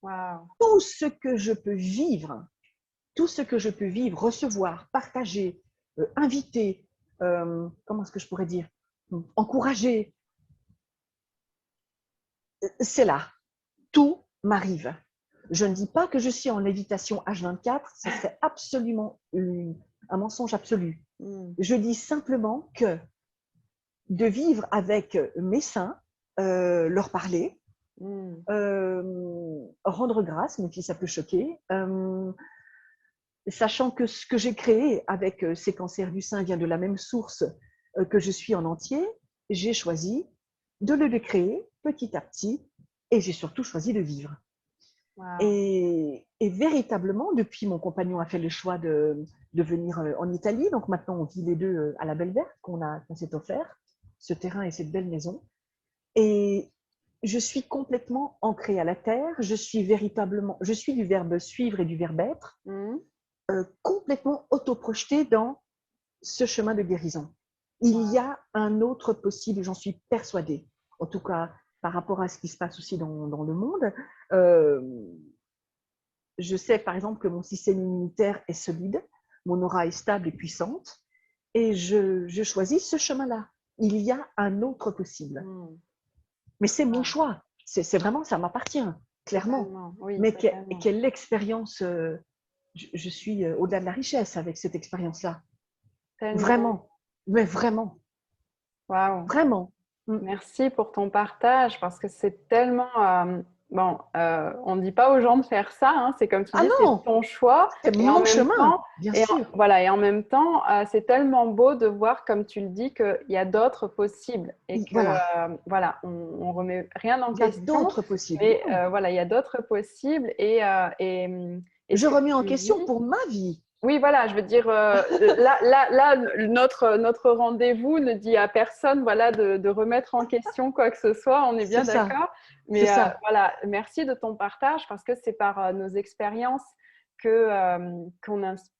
Wow. Tout ce que je peux vivre, tout ce que je peux vivre, recevoir, partager, inviter, comment est-ce que je pourrais dire, encourager, c'est là. Tout m'arrive. Je ne dis pas que je suis en lévitation H24, ce serait absolument un mensonge absolu. Je dis simplement que de vivre avec mes saints, leur parler, rendre grâce, même si ça peut choquer, sachant que ce que j'ai créé avec ces cancers du sein vient de la même source que je suis en entier, j'ai choisi de le créer petit à petit et j'ai surtout choisi de vivre. Wow. Et véritablement, depuis, mon compagnon a fait le choix de venir en Italie. Donc maintenant, on vit les deux à la Belle Verte qu'on s'est offert, ce terrain et cette belle maison. Et je suis complètement ancrée à la terre. Je suis du verbe suivre et du verbe être, complètement autoprojetée dans ce chemin de guérison. Il y a un autre possible, j'en suis persuadée. En tout cas, par rapport à ce qui se passe aussi dans le monde, je sais par exemple que mon système immunitaire est solide, mon aura est stable et puissante, et je choisis ce chemin-là. Il y a un autre possible. Mais c'est mon choix. C'est vraiment, ça m'appartient, clairement. Totalement, oui, Mais totalement. quelle expérience, je suis au-delà de la richesse avec cette expérience-là. Tellement. Vraiment. Mais vraiment. Waouh. Vraiment. Merci pour ton partage parce que c'est tellement. Bon, on ne dit pas aux gens de faire ça, hein, c'est comme tu Ah dis, c'est non, ton choix. c'est Et en mon même chemin, temps, bien sûr. voilà, et en même temps, c'est tellement beau de voir, comme tu le dis, qu'il y a d'autres possibles et que Voilà, voilà, on remet rien en il y a question, d'autres possibles. mais Non. voilà, il y a d'autres possibles et ce Je que remets en tu question vis. pour ma vie. Oui, voilà, je veux dire, là, notre rendez-vous ne dit à personne, voilà, de remettre en question quoi que ce soit. On est bien C'est ça, d'accord. c'est Mais ça. voilà, merci de ton partage parce que c'est par nos expériences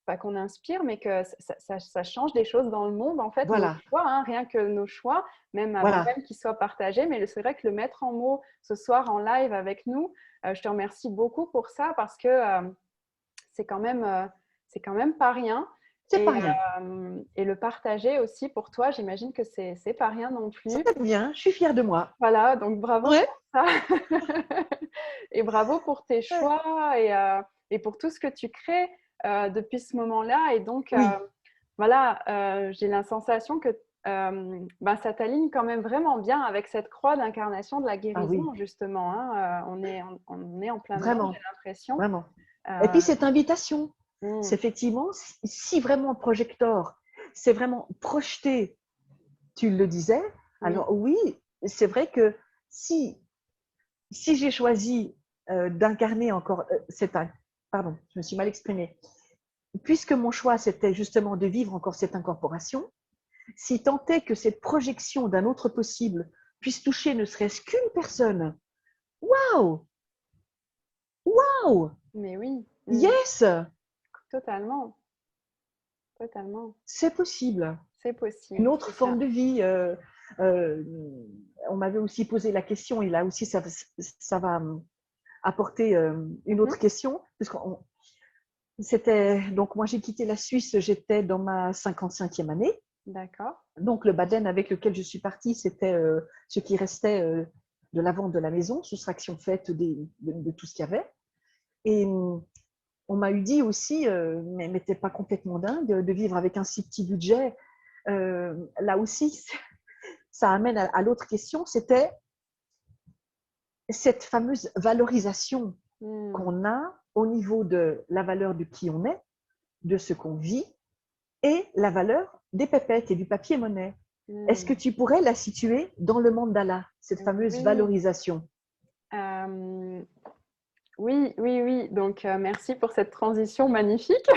pas qu'on inspire, mais que ça change des choses dans le monde. En fait, nos Voilà, choix, hein, rien que nos choix, même avant voilà. même qu'ils soient partagés. Mais c'est vrai que le mettre en mots ce soir en live avec nous, je te remercie beaucoup pour ça parce que c'est quand même, c'est quand même pas rien. C'est pas rien. Et le partager aussi pour toi, j'imagine que c'est pas rien non plus. C'est bien, je suis fière de moi. Voilà, donc bravo Ouais. pour ça. Et bravo pour tes choix et pour tout ce que tu crées depuis ce moment-là. Et donc, Oui. voilà, j'ai la sensation que ça t'aligne quand même vraiment bien avec cette croix d'incarnation de la Ah oui, guérison, justement. Hein. On est en plein dedans, j'ai vraiment, l'impression. vraiment. Et puis Euh, cette invitation, c'est mm, effectivement, si vraiment projecteur, c'est vraiment projeté, tu le disais, oui. alors oui, c'est vrai que si, si j'ai choisi d'incarner encore pardon, je me suis mal exprimée, puisque mon choix c'était justement de vivre encore cette incorporation, si tant est que cette projection d'un autre possible puisse toucher ne serait-ce qu'une personne, waouh, waouh, Mais oui, yes, totalement, totalement. c'est possible. C'est Une possible, autre c'est forme ça. de vie. Euh, on m'avait aussi posé la question, et là aussi ça va apporter une Mhm. autre question, parce que c'était donc moi j'ai quitté la Suisse, j'étais dans ma 55e année. D'accord. Donc le Baden avec lequel je suis partie, c'était ce qui restait de la vente de la maison, soustraction faite de tout ce qu'il y avait. Et on m'a eu dit aussi, mais t'es pas complètement dingue de vivre avec un si petit budget. Là aussi, ça amène à l'autre question, c'était cette fameuse valorisation Mm. qu'on a au niveau de la valeur de qui on est, de ce qu'on vit, et la valeur des pépettes et du papier-monnaie. Est-ce que Mm. tu pourrais la situer dans le mandala, cette fameuse Oui, valorisation? euh, oui, oui, oui. Donc, merci pour cette transition magnifique.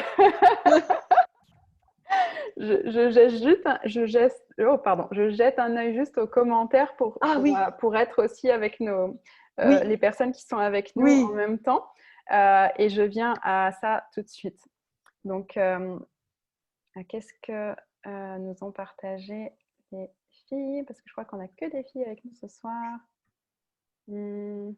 Je jette juste je jette un œil juste aux commentaires Ah oui, pour être aussi avec oui, les personnes qui sont avec nous en oui. même temps. Et je viens à ça tout de suite. Donc, qu'est-ce que nous ont partagé les filles? Parce que je crois qu'on n'a que des filles avec nous ce soir. Hmm.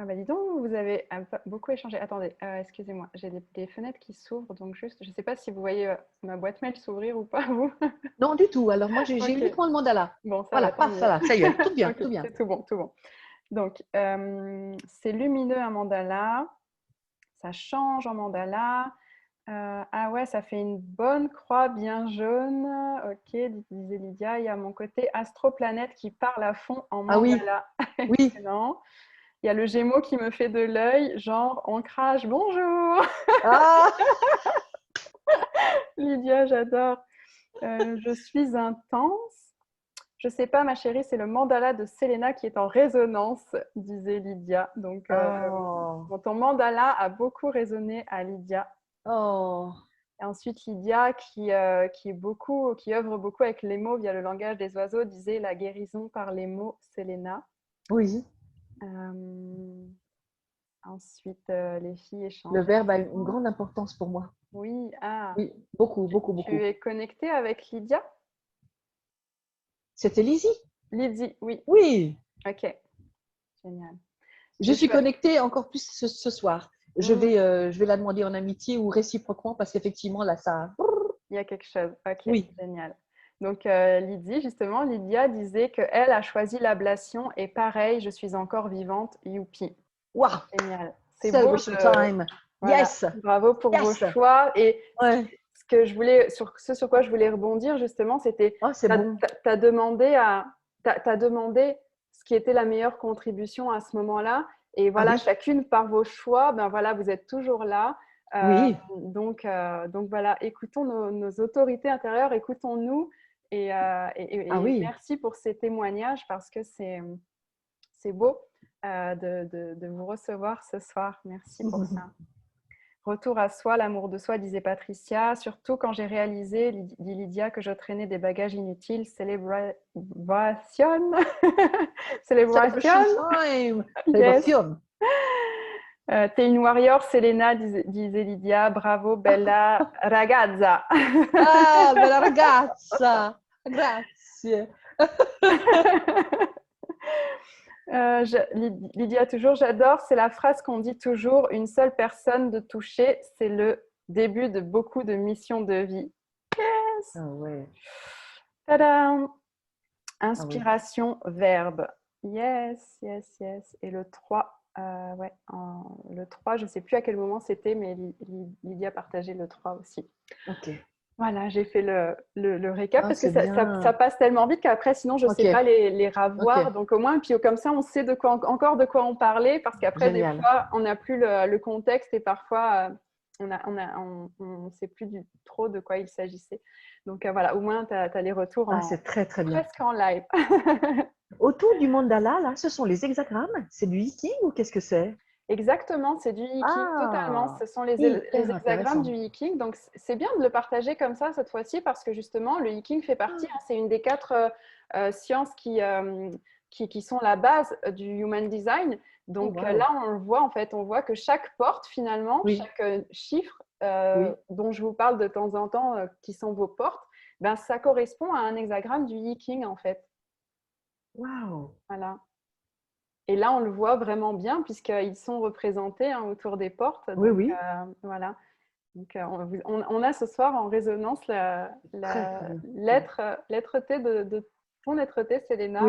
Ah bah dis donc, vous avez beaucoup échangé. Attendez, excusez-moi, j'ai des fenêtres qui s'ouvrent, donc juste, je ne sais pas si vous voyez ma boîte mail s'ouvrir ou pas, vous. Non, du tout. Alors moi, j'ai Ok, uniquement le mandala. bon, ça Voilà, va, tant paf, mieux. voilà, ça y est, tout bien, Ok, tout bien. c'est tout bon, tout bon. Donc, c'est lumineux un mandala, ça change en mandala. Ah ouais, ça fait une bonne croix bien jaune. Ok, disait Lydia. Il y a mon côté astroplanète qui parle à fond en Ah oui, mandala. oui. Excellent. Il y a le Gémeaux qui me fait de l'œil, genre ancrage, bonjour. Ah, Lydia, j'adore. Je suis intense. Je sais pas, ma chérie, c'est le mandala de Selena qui est en résonance, disait Lydia. Donc, oh, ton mandala a beaucoup résonné à Lydia. oh, Et ensuite, Lydia, qui œuvre beaucoup avec les mots via le langage des oiseaux, disait la guérison par les mots, Selena. oui. Ensuite, les filles Le échangeaient. verbe a une grande importance pour moi. Oui, ah, Oui, beaucoup, beaucoup, tu beaucoup. es connectée avec Lydia? C'était Lizzie. Lydie, oui, Oui, ok. Génial. Je suis connectée encore plus ce soir. Je vais la demander en amitié ou réciproquement parce qu'effectivement, là, ça… Il y a quelque chose. Ok, Oui. génial. Donc, Lydia disait qu'elle a choisi l'ablation et pareil, je suis encore vivante. Youpi. Wow. Génial. C'est beau. Celebration time. Voilà. Yes. Bravo pour vos choix. Et sur quoi je voulais rebondir, justement, c'était c'est bon. tu as demandé ce qui était la meilleure contribution à ce moment-là. Et voilà, chacune par vos choix, ben voilà, vous êtes toujours là. Oui. Donc voilà, écoutons nos autorités intérieures, écoutons-nous et merci pour ces témoignages parce que c'est beau de vous recevoir ce soir. Merci pour ça. Retour à soi, l'amour de soi, disait Patricia. Surtout quand j'ai réalisé, dit Lydia, que je traînais des bagages inutiles. Célébration. Célébration. Time. Yes. Célébration. T'es une warrior, Selena, disait Lydia. Bravo, bella ragazza. Ah, bella ragazza. Grazie. Lydia, toujours, j'adore. C'est la phrase qu'on dit toujours, une seule personne de toucher, c'est le début de beaucoup de missions de vie. Yes. Ah ouais. Tadam. Inspiration, verbe. Yes, yes, yes. Et le 3, le 3, je ne sais plus à quel moment c'était, mais Lydia partageait le 3 aussi. Ok. Voilà, j'ai fait le récap parce que ça passe tellement vite qu'après, sinon, je ne sais pas les ravoir. Donc, au moins, puis comme ça, on sait de quoi on parlait parce qu'après, des fois, on n'a plus le contexte et parfois, on ne sait plus trop de quoi il s'agissait. Donc, voilà, au moins, tu as les retours c'est très, très bien. Presque en live. Autour du mandala, là, ce sont les hexagrammes? C'est du Yiking ou qu'est-ce que c'est? Exactement, c'est du Yiking, totalement. Ce sont les hexagrammes du Yiking. Donc, c'est bien de le partager comme ça cette fois-ci parce que justement, le Yiking fait partie, c'est une des 4 sciences qui sont la base du Human Design. Donc là, on le voit, en fait, on voit que chaque porte, finalement, chaque chiffre dont je vous parle de temps en temps, qui sont vos portes, ben, ça correspond à un hexagramme du Yiking, en fait. Waouh! Voilà. Et là, on le voit vraiment bien puisqu'ils sont représentés autour des portes. Donc, voilà. Donc, on a ce soir en résonance la lettre-T de ton lettre-T, Selena,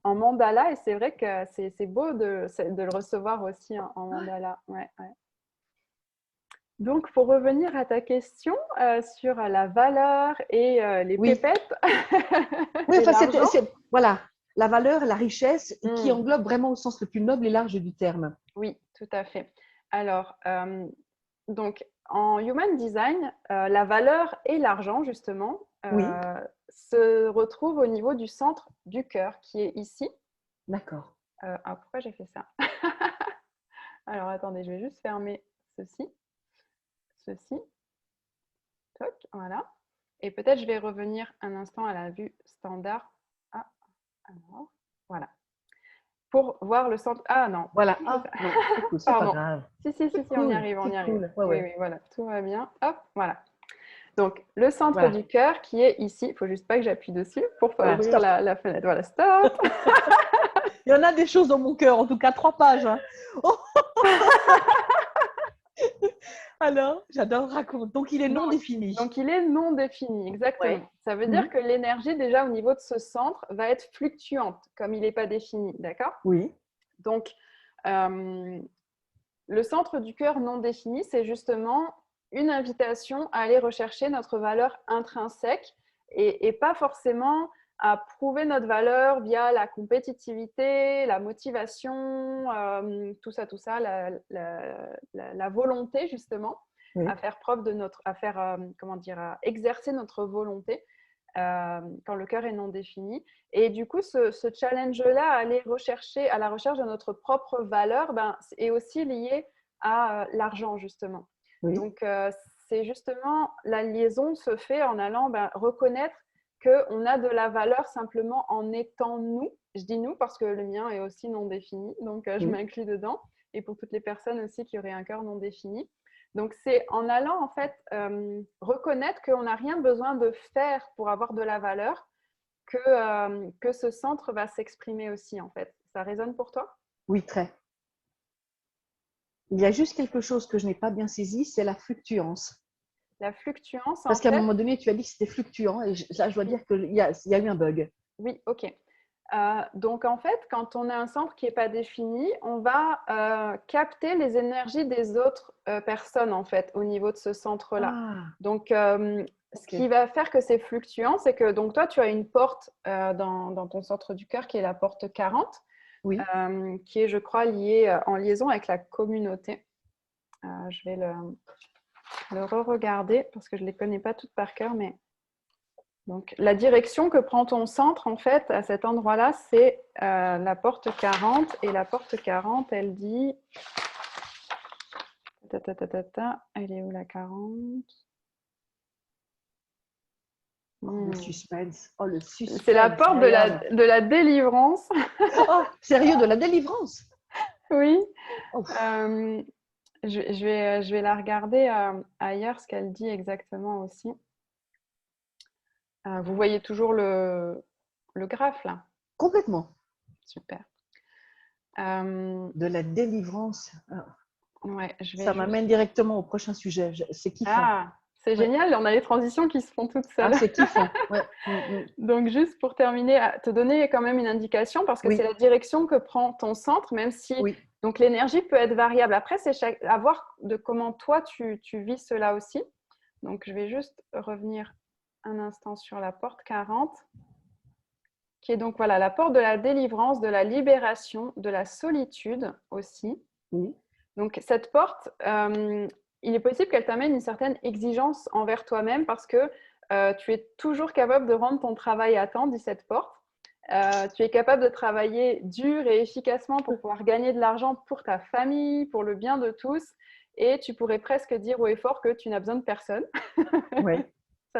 en mandala. Et c'est vrai que c'est beau de le recevoir aussi en mandala. Ouais. Donc, pour revenir à ta question sur la valeur et les pépettes. Oui, enfin, voilà, la valeur, la richesse qui englobe vraiment au sens le plus noble et large du terme. Oui, tout à fait. Alors, donc, en Human Design, la valeur et l'argent, justement, se retrouvent au niveau du centre du cœur, qui est ici. D'accord. Pourquoi j'ai fait ça? Alors, attendez, je vais juste fermer ceci. Toc, voilà. Et peut-être je vais revenir un instant à la vue standard. Alors, voilà. Pour voir le centre. Ah non. Voilà. Non, c'est cool, c'est pas grave. Si, on y arrive, Cool. Oui, voilà, tout va bien. Hop, voilà. Donc, le centre du cœur qui est ici. Il ne faut juste pas que j'appuie dessus pour pas ouvrir la fenêtre. Voilà, stop. Il y en a des choses dans mon cœur, en tout cas 3 pages. Hein. Alors, j'adore raconter. Donc, il est non défini. Donc, il est non défini, exactement. Ouais. Ça veut dire que l'énergie, déjà, au niveau de ce centre, va être fluctuante, comme il n'est pas défini, d'accord? Oui. Donc, le centre du cœur non défini, c'est justement une invitation à aller rechercher notre valeur intrinsèque et pas forcément à prouver notre valeur via la compétitivité, la motivation, tout ça, la volonté justement, à faire preuve de à exercer notre volonté quand le cœur est non défini. Et du coup, ce challenge-là, aller à la recherche de notre propre valeur, est aussi lié à l'argent justement. Oui. Donc, c'est justement la liaison se fait en allant reconnaître qu'on a de la valeur simplement en étant nous. Je dis nous parce que le mien est aussi non défini, donc je m'inclus dedans. Et pour toutes les personnes aussi qui auraient un cœur non défini. Donc, c'est en allant en fait reconnaître qu'on n'a rien besoin de faire pour avoir de la valeur que ce centre va s'exprimer aussi en fait. Ça résonne pour toi? Oui, très. Il y a juste quelque chose que je n'ai pas bien saisi, c'est la fluctuance. La fluctuance, en Parce qu'à un fait, moment donné, tu as dit que c'était fluctuant et là, je dois dire qu'il y a eu un bug. oui, ok. Donc, en fait, quand on a un centre qui n'est pas défini, on va capter les énergies des autres personnes, en fait, au niveau de ce centre-là. Ah, Donc, ce ok. qui va faire que c'est fluctuant, c'est que donc, toi, tu as une porte dans ton centre du cœur qui est la porte 40, Oui, qui est, je crois, liée en liaison avec la communauté. Je vais le re-regarder parce que je ne les connais pas toutes par cœur, mais donc, la direction que prend ton centre, en fait, à cet endroit-là, c'est la porte 40. Et la porte 40, elle dit… Elle est où la 40? le suspense. Oh, le C'est la suspense, porte Myriam. de la délivrance. Oh, sérieux, de la délivrance. Oui. Oh, Je vais la regarder ailleurs, ce qu'elle dit exactement aussi. Vous voyez toujours le graphe, là? complètement. Super. De la délivrance. Ouais, je vais Ça juste… m'amène directement au prochain sujet. C'est kiffant. Ah, c'est Ouais. génial, on a les transitions qui se font toutes Ah, seules. c'est kiffant. Ouais. Donc, juste pour terminer, te donner quand même une indication, parce que c'est Oui, la direction que prend ton centre, même si oui. donc l'énergie peut être variable. Après, c'est à voir de comment toi, tu vis cela aussi. Donc, je vais juste revenir un instant sur la porte 40, qui est donc voilà, la porte de la délivrance, de la libération, de la solitude aussi. Oui. Donc, cette porte, il est possible qu'elle t'amène une certaine exigence envers toi-même parce que tu es toujours capable de rendre ton travail à temps, dit cette porte. Tu es capable de travailler dur et efficacement pour pouvoir gagner de l'argent pour ta famille, pour le bien de tous. Et tu pourrais presque dire haut et fort que tu n'as besoin de personne. Oui.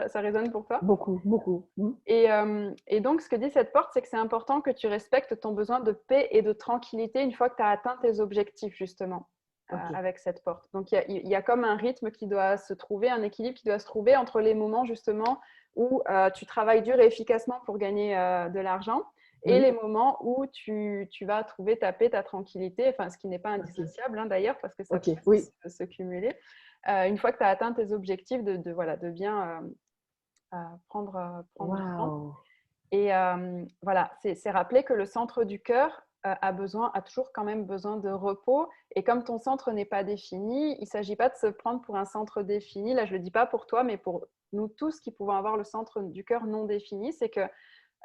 Ça résonne pour toi? Beaucoup, beaucoup. Et donc, ce que dit cette porte, c'est que c'est important que tu respectes ton besoin de paix et de tranquillité une fois que tu as atteint tes objectifs, justement, Ok. avec cette porte. Donc, il y a comme un rythme qui doit se trouver, un équilibre qui doit se trouver entre les moments, justement, où tu travailles dur et efficacement pour gagner de l'argent et Oui. les moments où tu vas trouver ta paix, ta tranquillité, enfin, ce qui n'est pas Ok. indissociable, hein, d'ailleurs, parce que ça Ok. peut Oui. aussi se cumuler. Une fois que tu as atteint tes objectifs, voilà, de bien prendre du temps. Waouh. Et voilà, c'est rappeler que le centre du cœur a toujours quand même besoin de repos. Et comme ton centre n'est pas défini, il ne s'agit pas de se prendre pour un centre défini. Là, je ne le dis pas pour toi, mais pour nous tous qui pouvons avoir le centre du cœur non défini, c'est que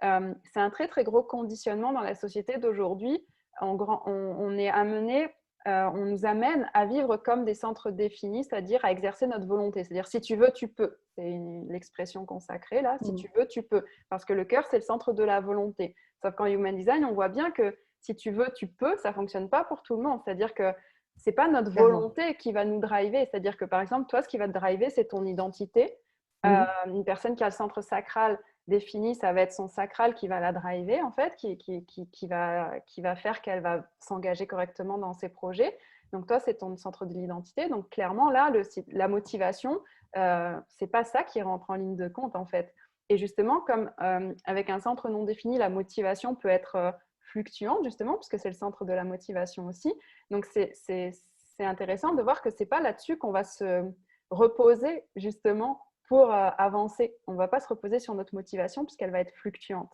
c'est un très, très gros conditionnement dans la société d'aujourd'hui. On est amené, on nous amène à vivre comme des centres définis, c'est-à-dire à exercer notre volonté. C'est-à-dire, si tu veux, tu peux. C'est l'expression consacrée, là. Si tu veux, tu peux. Parce que le cœur, c'est le centre de la volonté. Sauf qu'en Human Design, on voit bien que si tu veux, tu peux, ça ne fonctionne pas pour tout le monde. C'est-à-dire que ce n'est pas notre Clairement. volonté qui va nous driver. C'est-à-dire que, par exemple, toi, ce qui va te driver, c'est ton identité. Oui. Une personne qui a le centre sacral définie, ça va être son sacral qui va la driver, en fait, qui va faire qu'elle va s'engager correctement dans ses projets. Donc, toi, c'est ton centre de l'identité. Donc, clairement, là, la motivation, c'est pas ça qui rentre en ligne de compte, en fait. Et justement, comme avec un centre non défini, la motivation peut être fluctuante, justement, puisque c'est le centre de la motivation aussi. Donc, c'est intéressant de voir que c'est pas là-dessus qu'on va se reposer, justement, pour avancer. On ne va pas se reposer sur notre motivation puisqu'elle va être fluctuante.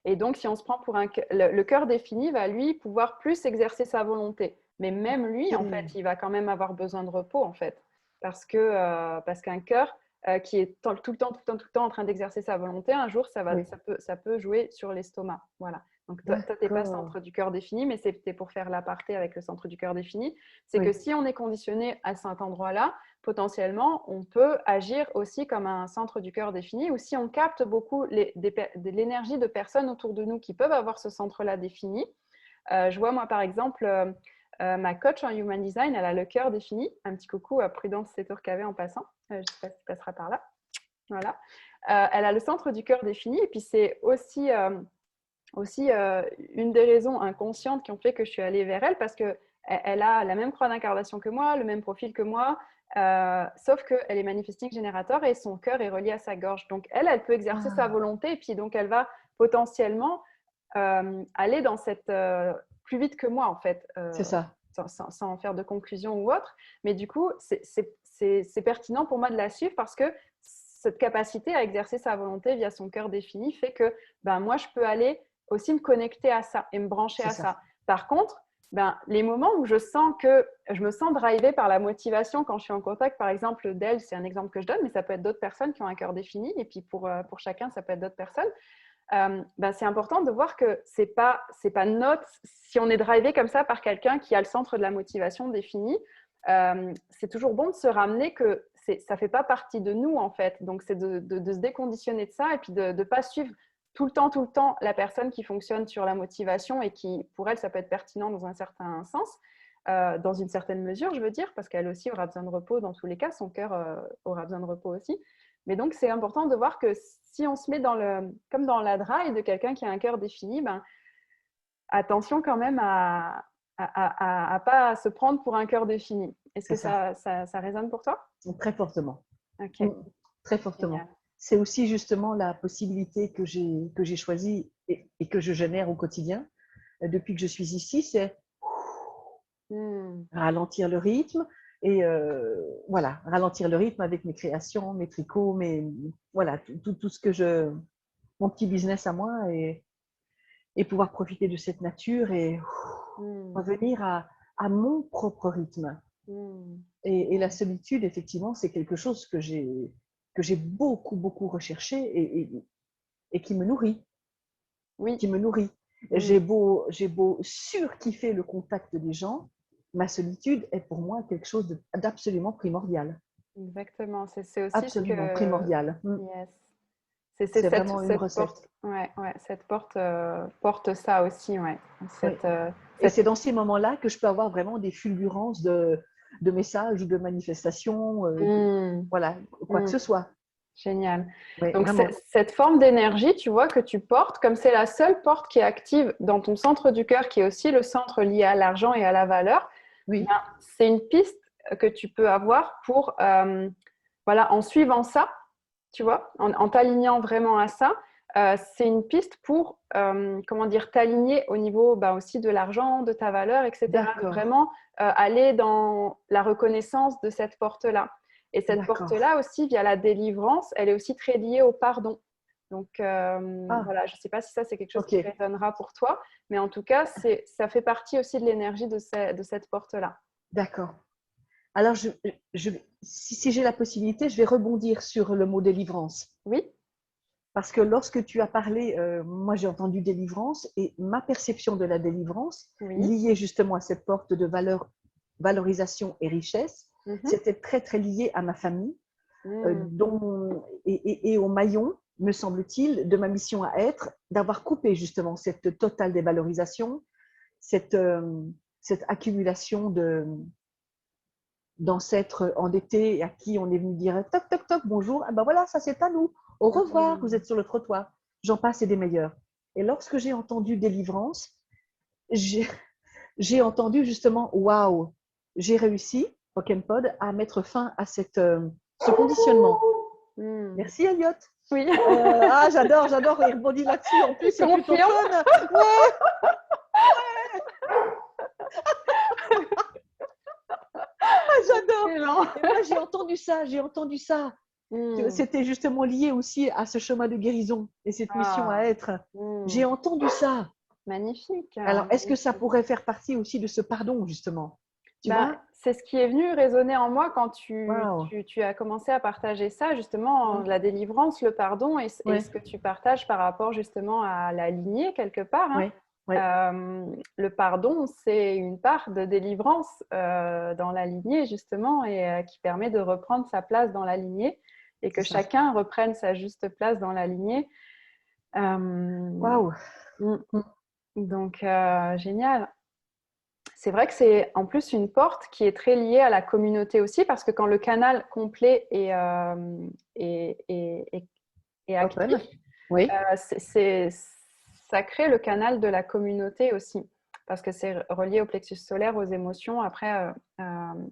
Et donc, si on se prend pour le cœur défini, va lui pouvoir plus exercer sa volonté. Mais même lui, en fait, il va quand même avoir besoin de repos, en fait. Parce qu'un cœur qui est tout le temps en train d'exercer sa volonté, un jour, Oui. ça peut jouer sur l'estomac. Voilà. Donc, toi, tu n'es pas centre du cœur défini, mais c'était pour faire l'aparté avec le centre du cœur défini. C'est que si on est conditionné à cet endroit-là, potentiellement, on peut agir aussi comme un centre du cœur défini, ou si on capte beaucoup de l'énergie de personnes autour de nous qui peuvent avoir ce centre-là défini. Je vois, moi, par exemple, ma coach en Human Design, elle a le cœur défini. Un petit coucou à Prudence Sétourcavé en passant. Je ne sais pas si tu passeras par là. Voilà. Elle a le centre du cœur défini, et puis c'est aussi une des raisons inconscientes qui ont fait que je suis allée vers elle, parce qu'elle a la même croix d'incarnation que moi, le même profil que moi, sauf qu'elle est manifesting générateur et son cœur est relié à sa gorge. Donc, elle peut exercer sa volonté, et puis donc elle va potentiellement aller dans cette… plus vite que moi, en fait, C'est ça. sans en faire de conclusion ou autre. Mais du coup, c'est pertinent pour moi de la suivre parce que cette capacité à exercer sa volonté via son cœur défini fait que ben, moi, je peux aller aussi me connecter à ça et me brancher C'est à ça. ça. Par contre, ben, les moments où je me sens drivée par la motivation quand je suis en contact, par exemple, d'elle, c'est un exemple que je donne, mais ça peut être d'autres personnes qui ont un cœur défini, et puis pour chacun, ça peut être d'autres personnes. Ben, c'est important de voir que c'est pas notre… Si on est drivé comme ça par quelqu'un qui a le centre de la motivation défini, c'est toujours bon de se ramener que ça fait pas partie de nous, en fait. Donc, c'est de se déconditionner de ça et puis de ne pas suivre tout le temps la personne qui fonctionne sur la motivation et qui, pour elle, ça peut être pertinent dans un certain sens, dans une certaine mesure, je veux dire, parce qu'elle aussi aura besoin de repos dans tous les cas, son cœur aura besoin de repos aussi. Mais donc, c'est important de voir que si on se met comme dans la drive de quelqu'un qui a un cœur défini, ben, attention quand même à pas se prendre pour un cœur défini. Est-ce que ça résonne pour toi? Très fortement. Ok. Très fortement. Génial. C'est aussi justement la possibilité que j'ai choisie et que je génère au quotidien depuis que je suis ici, c'est ralentir le rythme et voilà, ralentir le rythme avec mes créations, mes tricots, voilà, tout ce que mon petit business à moi et pouvoir profiter de cette nature et revenir à mon propre rythme. Et la solitude, effectivement, c'est quelque chose que j'ai beaucoup recherché et qui me nourrit. Oui. Qui me nourrit. J'ai beau surkiffer le contact des gens, ma solitude est pour moi quelque chose d'absolument primordial. Exactement. C'est aussi ce Absolument que… primordial. Yes. C'est C'est vraiment une cette recette. porte. Ouais, cette porte porte ça aussi, ouais. Oui. Et c'est dans ces moments-là que je peux avoir vraiment des fulgurances de messages ou de manifestations, voilà, quoi que ce soit. Génial. Oui, Donc, vraiment. cette forme d'énergie, tu vois, que tu portes, comme c'est la seule porte qui est active dans ton centre du cœur, qui est aussi le centre lié à l'argent et à la valeur, Oui. ben, c'est une piste que tu peux avoir pour, voilà, en suivant ça, tu vois, en t'alignant vraiment à ça, c'est une piste pour, comment dire, t'aligner au niveau bah, aussi de l'argent, de ta valeur, etc. De D'accord. vraiment aller dans la reconnaissance de cette porte-là. Et cette porte-là aussi, via la délivrance, elle est aussi très liée au pardon. Donc, voilà, je ne sais pas si ça, c'est quelque chose qui résonnera pour toi, mais en tout cas, ça fait partie aussi de l'énergie de cette porte-là. D'accord. Alors, si j'ai la possibilité, je vais rebondir sur le mot délivrance. Oui. Parce que lorsque tu as parlé, moi j'ai entendu délivrance et ma perception de la délivrance, liée justement à cette porte de valorisation et richesse, c'était très lié à ma famille et au maillon, me semble-t-il, de ma mission à être, d'avoir coupé justement cette totale dévalorisation, cette accumulation d'ancêtres endettés à qui on est venu dire toc toc toc bonjour, ah ben voilà, ça c'est à nous, au revoir, vous êtes sur le trottoir, j'en passe et des meilleurs. Et lorsque j'ai entendu délivrance, j'ai entendu justement waouh, j'ai réussi Pokémon à mettre fin à ce conditionnement. Merci Elliot. Oui. J'adore, il rebondit là-dessus. En plus, c'est plutôt fun. Ouais. J'adore. Et moi, j'ai entendu ça. C'était justement lié aussi à ce chemin de guérison et cette mission à être. J'ai entendu ça. Magnifique. Alors, est-ce que ça pourrait faire partie aussi de ce pardon, justement? C'est ce qui est venu résonner en moi quand tu as commencé à partager ça, justement, la délivrance, le pardon et ce que tu partages par rapport justement à la lignée, quelque part. Hein. Le pardon, c'est une part de délivrance dans la lignée, justement, et qui permet de reprendre sa place dans la lignée et que chacun reprenne sa juste place dans la lignée. Waouh! Donc, génial. C'est vrai que c'est en plus une porte qui est très liée à la communauté aussi, parce que quand le canal complet est actif, ça crée le canal de la communauté aussi, parce que c'est relié au plexus solaire, aux émotions, après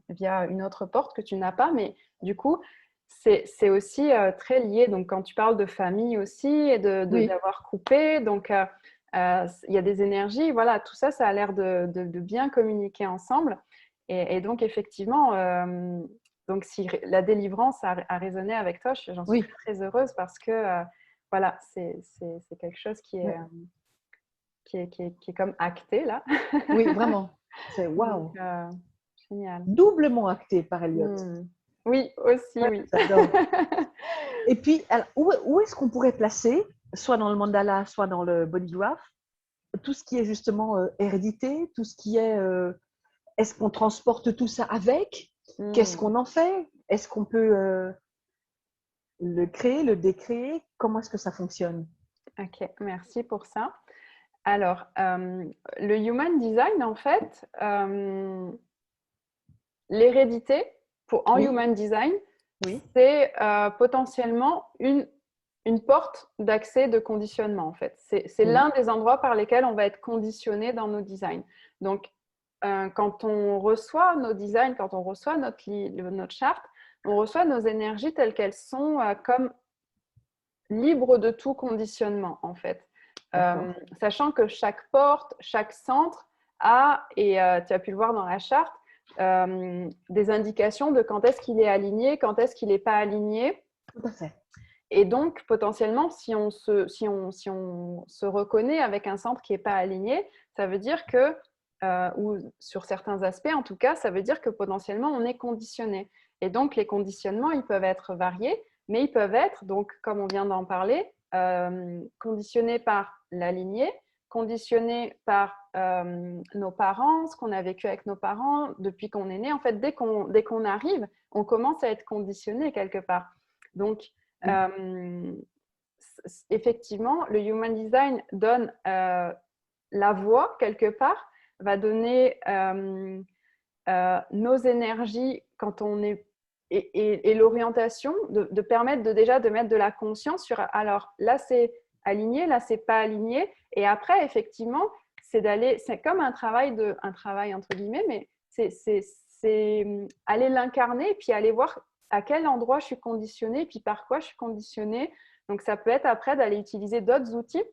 via une autre porte que tu n'as pas, mais du coup, c'est aussi très lié. Donc, quand tu parles de famille aussi et d'avoir coupé, donc Il y a des énergies, voilà, tout ça, ça a l'air de bien communiquer ensemble. Et donc, effectivement, donc si la délivrance a résonné avec toi, j'en suis Oui, très, très heureuse parce que, voilà, c'est quelque chose oui, qui est comme acté, là. oui, vraiment. C'est Donc, waouh! génial. Doublement acté par Elliot. Hmm. Oui, aussi, Ouais, oui. j'adore. Et puis, alors, où est-ce qu'on pourrait placer, soit dans le mandala, soit dans le body graph, tout ce qui est justement hérédité, tout ce qui est est-ce qu'on transporte tout ça avec? Qu'est-ce Hmm. qu'on en fait? Est-ce qu'on peut le créer, le décréer? Comment est-ce que ça fonctionne? Ok, merci pour ça. Alors, le human design, en fait, l'hérédité en Oui, human design, oui. c'est potentiellement une porte d'accès de conditionnement, en fait. C'est Mhm. l'un des endroits par lesquels on va être conditionné dans nos designs. Donc, quand on reçoit nos designs, quand on reçoit notre charte, on reçoit nos énergies telles qu'elles sont comme libres de tout conditionnement, en fait. D'accord. Sachant que chaque porte, chaque centre a, et tu as pu le voir dans la charte, des indications de quand est-ce qu'il est aligné, quand est-ce qu'il n'est pas aligné. Tout à fait. Et donc, potentiellement, si on se reconnaît avec un centre qui n'est pas aligné, ça veut dire que, ou sur certains aspects en tout cas, ça veut dire que potentiellement, on est conditionné. Et donc, les conditionnements, ils peuvent être variés, mais ils peuvent être, donc, comme on vient d'en parler, conditionnés par la lignée, conditionnés par nos parents, ce qu'on a vécu avec nos parents depuis qu'on est né. En fait, dès qu'on arrive, on commence à être conditionné quelque part. Donc, Mhm. effectivement, le human design donne la voie quelque part, va donner nos énergies quand on est et l'orientation de permettre déjà de mettre de la conscience sur alors là c'est aligné, là c'est pas aligné et après effectivement c'est comme un travail entre guillemets mais c'est aller l'incarner et puis aller voir à quel endroit je suis conditionnée et puis par quoi je suis conditionnée. Donc ça peut être après d'aller utiliser d'autres outils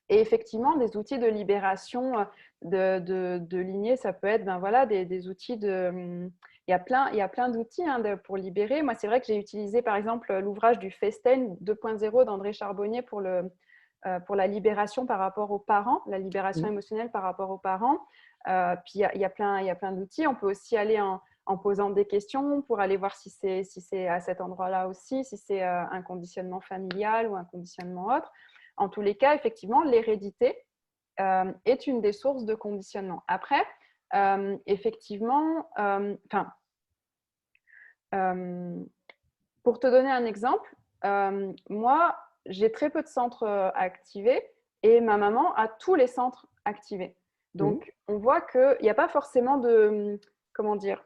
et effectivement, des outils de libération de lignées, ça peut être ben voilà, des outils de. Il y a plein d'outils pour libérer. Moi, c'est vrai que j'ai utilisé par exemple l'ouvrage du Festen 2.0 d'André Charbonnier pour la libération par rapport aux parents, la libération Oui. émotionnelle par rapport aux parents. Puis il y a plein d'outils. On peut aussi aller en posant des questions pour aller voir si c'est à cet endroit-là aussi, si c'est un conditionnement familial ou un conditionnement autre. En tous les cas, effectivement, l'hérédité est une des sources de conditionnement. Après, effectivement, pour te donner un exemple, moi, j'ai très peu de centres activés et ma maman a tous les centres activés. Oui. Donc, on voit qu'il n'y a pas forcément de, comment dire,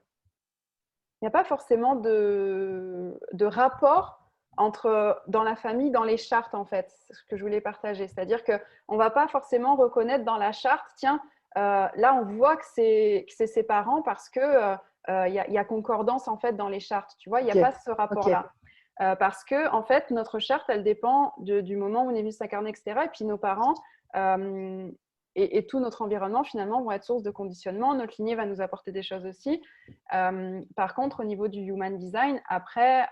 il n'y a pas forcément de rapport entre dans la famille, dans les chartes en fait, c'est ce que je voulais partager. C'est-à-dire qu'on ne va pas forcément reconnaître dans la charte, tiens, là on voit que c'est ses parents parce que y a concordance en fait dans les chartes. Tu vois, il n'y a Ok. pas ce Ok. rapport-là. Parce que en fait, notre charte, elle dépend du moment où on est venu s'incarner, etc. Et puis nos parents, euh, et tout notre environnement finalement vont être source de conditionnement. Notre lignée va nous apporter des choses aussi. Par contre, au niveau du human design, après,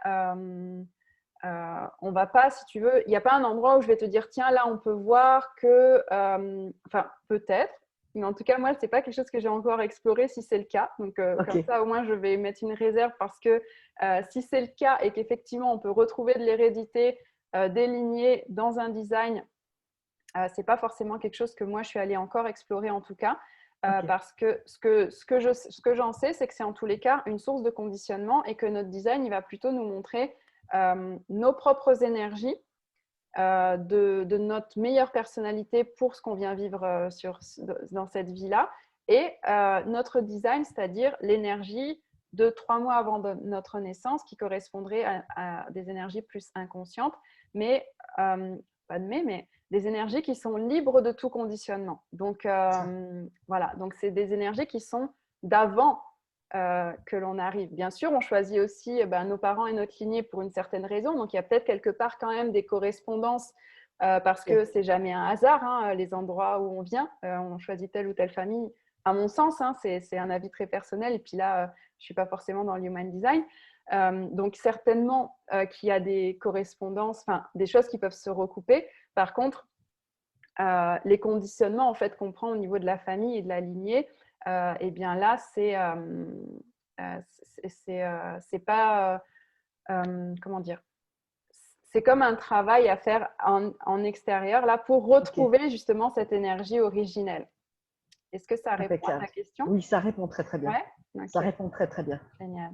on va pas, si tu veux, il n'y a pas un endroit où je vais te dire, tiens, là, on peut voir que, enfin, peut-être, mais en tout cas, moi, ce n'est pas quelque chose que j'ai encore exploré si c'est le cas. Donc, comme Ok. ça, au moins, je vais mettre une réserve parce que si c'est le cas et qu'effectivement, on peut retrouver de l'hérédité délignée dans un design, ce n'est pas forcément quelque chose que moi, je suis allée encore explorer en tout cas. Ok. Parce que ce que j'en sais, c'est que c'est en tous les cas une source de conditionnement et que notre design, il va plutôt nous montrer nos propres énergies, de notre meilleure personnalité pour ce qu'on vient vivre dans cette vie-là, et notre design, c'est-à-dire l'énergie de 3 mois avant notre naissance, qui correspondrait à des énergies plus inconscientes, mais pas de mais des énergies qui sont libres de tout conditionnement. Donc Ça. voilà, donc c'est des énergies qui sont d'avant que l'on arrive. Bien sûr, on choisit aussi nos parents et notre lignée pour une certaine raison. Donc, il y a peut-être quelque part quand même des correspondances parce que c'est jamais un hasard, hein, les endroits où on vient. On choisit telle ou telle famille. À mon sens, hein, c'est un avis très personnel. Et puis là, je ne suis pas forcément dans le human design. Donc, certainement qu'il y a des correspondances, des choses qui peuvent se recouper. Par contre, les conditionnements en fait, qu'on prend au niveau de la famille et de la lignée, et bien là, c'est pas… comment dire, c'est comme un travail à faire en extérieur là pour retrouver justement cette énergie originelle. Est-ce que ça répond à ta question? Oui, ça répond très très bien. Ouais, ça répond très très bien. Génial.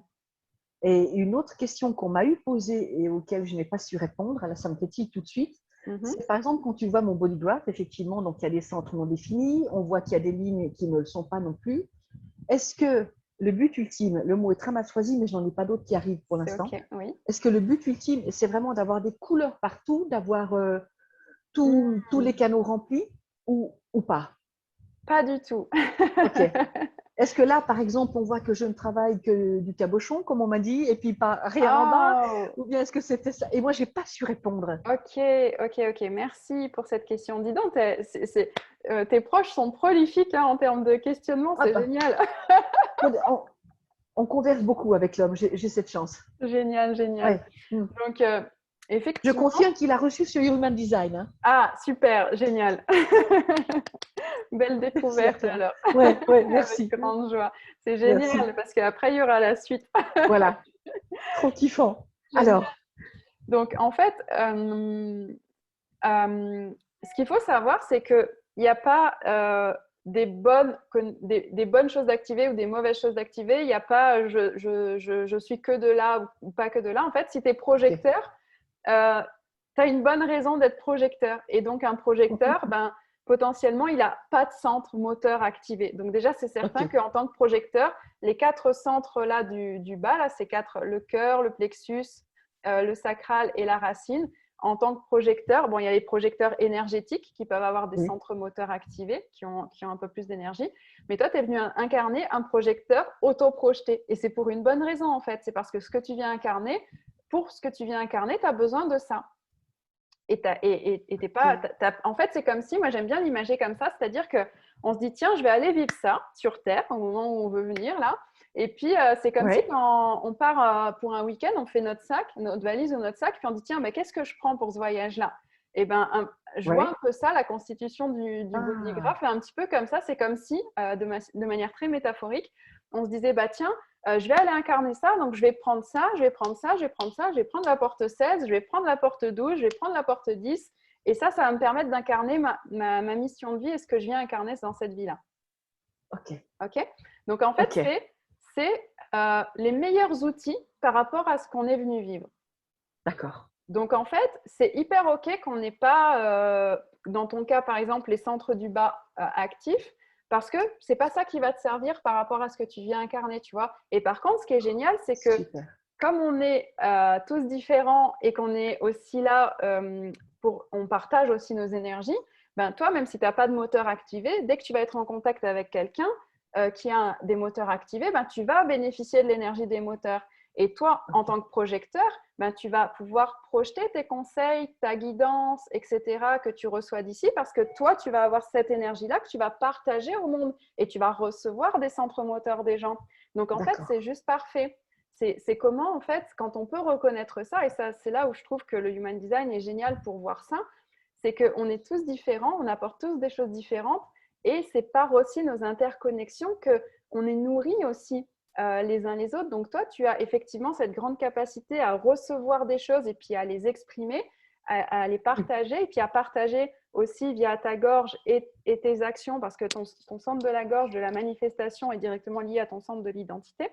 Et une autre question qu'on m'a eu posée et auquel je n'ai pas su répondre, là ça me fait-il tout de suite, c'est par exemple quand tu vois mon body graph, effectivement, donc il y a des centres non définis, on voit qu'il y a des lignes qui ne le sont pas non plus. Est-ce que le but ultime, le mot est très mal choisi, mais je n'en ai pas d'autres qui arrivent pour l'instant. Oui. Est-ce que le but ultime, c'est vraiment d'avoir des couleurs partout, d'avoir tous les canaux remplis ou pas? Pas du tout. Ok. Est-ce que là, par exemple, on voit que je ne travaille que du cabochon, comme on m'a dit, et puis pas rien en bas? Ou bien est-ce que c'était ça? Et moi, je n'ai pas su répondre. Ok. Merci pour cette question. Dis donc, tes proches sont prolifiques hein, en termes de questionnement, c'est génial. On converse beaucoup avec l'homme, j'ai cette chance. Génial. Ouais. Donc, effectivement… Je confirme qu'il a reçu sur Human Design. Hein. Ah, super, génial. Belle découverte alors. Ouais, merci. Avec grande joie. C'est génial parce qu'après, il y aura la suite. Voilà, trop kiffant. Génial. Alors. Donc, en fait, ce qu'il faut savoir, c'est qu'il n'y a pas des bonnes choses d'activer ou des mauvaises choses d'activer. Il n'y a pas je suis que de là ou pas que de là. En fait, si tu es projecteur, tu as une bonne raison d'être projecteur. Et donc, un projecteur, potentiellement, il n'a pas de centre moteur activé. Donc, déjà, c'est certain qu'en tant que projecteur, les 4 centres là du bas, là, c'est 4, le cœur, le plexus, le sacral et la racine. En tant que projecteur, il y a les projecteurs énergétiques qui peuvent avoir des centres moteurs activés, qui ont un peu plus d'énergie. Mais toi, tu es venu incarner un projecteur auto-projeté. Et c'est pour une bonne raison, en fait. C'est parce que pour ce que tu viens incarner, tu as besoin de ça. En fait, c'est comme si, moi j'aime bien l'imager comme ça, c'est-à-dire qu'on se dit, tiens, je vais aller vivre ça sur Terre au moment où on veut venir là. Et puis, c'est comme si quand on part pour un week-end, on fait notre sac, notre valise ou notre sac, puis on dit, tiens, qu'est-ce que je prends pour ce voyage-là? Et je vois un peu ça, la constitution du body graph, et un petit peu comme ça, c'est comme si, de manière très métaphorique, on se disait, tiens, je vais aller incarner ça, donc je vais prendre ça, je vais prendre la porte 16, je vais prendre la porte 12, je vais prendre la porte 10, et ça va me permettre d'incarner ma mission de vie et ce que je viens incarner dans cette vie-là. Ok. Donc, en fait, c'est les meilleurs outils par rapport à ce qu'on est venu vivre. D'accord. Donc, en fait, c'est hyper OK qu'on n'ait pas, dans ton cas, par exemple, les centres du bas actifs, parce que ce n'est pas ça qui va te servir par rapport à ce que tu viens incarner, tu vois. Et par contre, ce qui est génial, c'est que comme on est tous différents et qu'on est aussi là, on partage aussi nos énergies, toi, même si tu n'as pas de moteur activé, dès que tu vas être en contact avec quelqu'un qui a des moteurs activés, tu vas bénéficier de l'énergie des moteurs. Et toi, en tant que projecteur, tu vas pouvoir projeter tes conseils, ta guidance, etc., que tu reçois d'ici, parce que toi, tu vas avoir cette énergie-là que tu vas partager au monde et tu vas recevoir des centres moteurs des gens. Donc, en fait, c'est juste parfait. C'est comment, en fait, quand on peut reconnaître ça, et ça, c'est là où je trouve que le Human Design est génial pour voir ça, c'est qu'on est tous différents, on apporte tous des choses différentes, et c'est par aussi nos interconnexions qu'on est nourris aussi les uns les autres. Donc toi, tu as effectivement cette grande capacité à recevoir des choses et puis à les exprimer, à les partager, et puis à partager aussi via ta gorge et tes actions, parce que ton centre de la gorge, de la manifestation, est directement lié à ton centre de l'identité.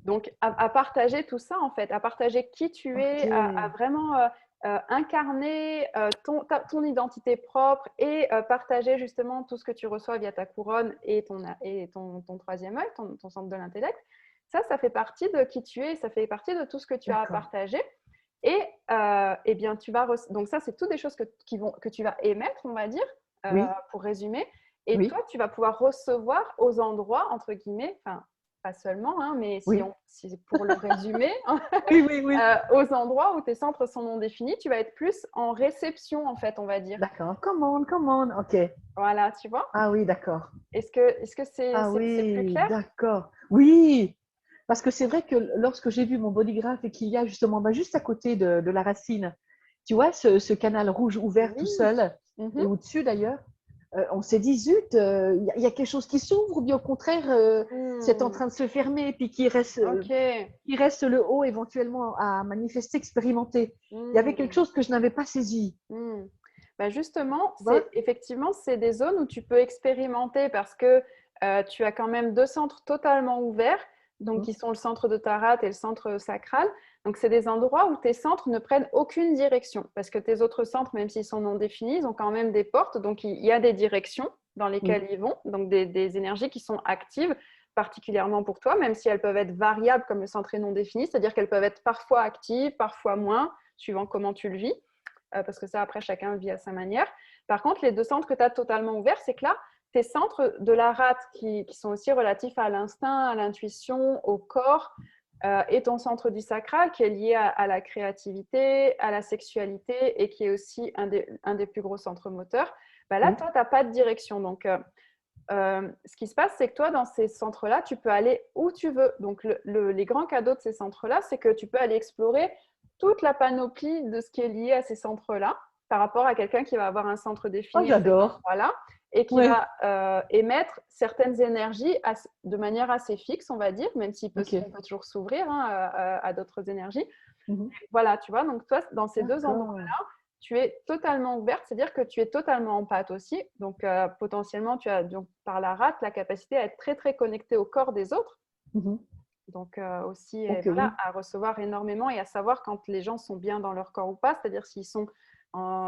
Donc, à partager tout ça, en fait, à partager qui tu es, à vraiment incarner ton identité propre et partager justement tout ce que tu reçois via ta couronne et ton troisième œil, ton centre de l'intellect. Ça fait partie de qui tu es, ça fait partie de tout ce que tu as à partager. Et bien, donc ça, c'est toutes des choses que tu vas émettre, on va dire, pour résumer. Et toi, tu vas pouvoir recevoir aux endroits, entre guillemets, pas seulement, hein, mais Oui. si pour le résumer, Oui, oui, oui. aux endroits où tes centres sont non définis, tu vas être plus en réception, en fait, on va dire. D'accord. Commande. OK. Voilà, tu vois? Ah oui, d'accord. Est-ce que Ah c'est plus oui, clair? d'accord. Oui, parce que c'est vrai que lorsque j'ai vu mon bodygraph et qu'il y a justement juste à côté de la racine, tu vois, ce canal rouge ouvert tout Oui. seul, Mhm. et au-dessus d'ailleurs, on s'est dit, zut, il y a quelque chose qui s'ouvre, ou bien au contraire, c'est en Hmm. train de se fermer, et puis Ok. qui reste le haut éventuellement à manifester, expérimenter. Il y avait quelque Hmm. chose que je n'avais pas saisi, Hmm. Bah justement, tu vois? effectivement, c'est des zones où tu peux expérimenter parce que tu as quand même deux centres totalement ouverts, donc Mhm. qui sont le centre de ta rate et le centre sacral. Donc, c'est des endroits où tes centres ne prennent aucune direction parce que tes autres centres, même s'ils sont non définis, ils ont quand même des portes. Donc, il y a des directions dans Oui, lesquelles ils vont, donc des énergies qui sont actives particulièrement pour toi, même si elles peuvent être variables comme le centre est non défini, c'est-à-dire qu'elles peuvent être parfois actives, parfois moins, suivant comment tu le vis. Parce que ça, après, chacun vit à sa manière. Par contre, les deux centres que tu as totalement ouverts, c'est que là, tes centres de la rate qui sont aussi relatifs à l'instinct, à l'intuition, au corps, et ton centre du sacral qui est lié à la créativité, à la sexualité et qui est aussi un des plus gros centres moteurs, bah là, oui, toi, tu n'as pas de direction. Donc, ce qui se passe, c'est que toi, dans ces centres-là, tu peux aller où tu veux. Donc, les grands cadeaux de ces centres-là, c'est que tu peux aller explorer toute la panoplie de ce qui est lié à ces centres-là par rapport à quelqu'un qui va avoir un centre oh, défini à cet j'adore. endroit-là et qui Ouais, va émettre certaines énergies de manière assez fixe, on va dire, même OK. on peut toujours s'ouvrir hein, à d'autres énergies. Mhm. Voilà, tu vois, donc toi, dans ces deux D'accord. endroits-là, tu es totalement ouverte, c'est-à-dire que tu es totalement empathe aussi. Donc, potentiellement, tu as donc, par la rate la capacité à être très, très connectée au corps des autres. Mhm. Donc, aussi, Ok, voilà, oui. à recevoir énormément et à savoir quand les gens sont bien dans leur corps ou pas, c'est-à-dire s'ils sont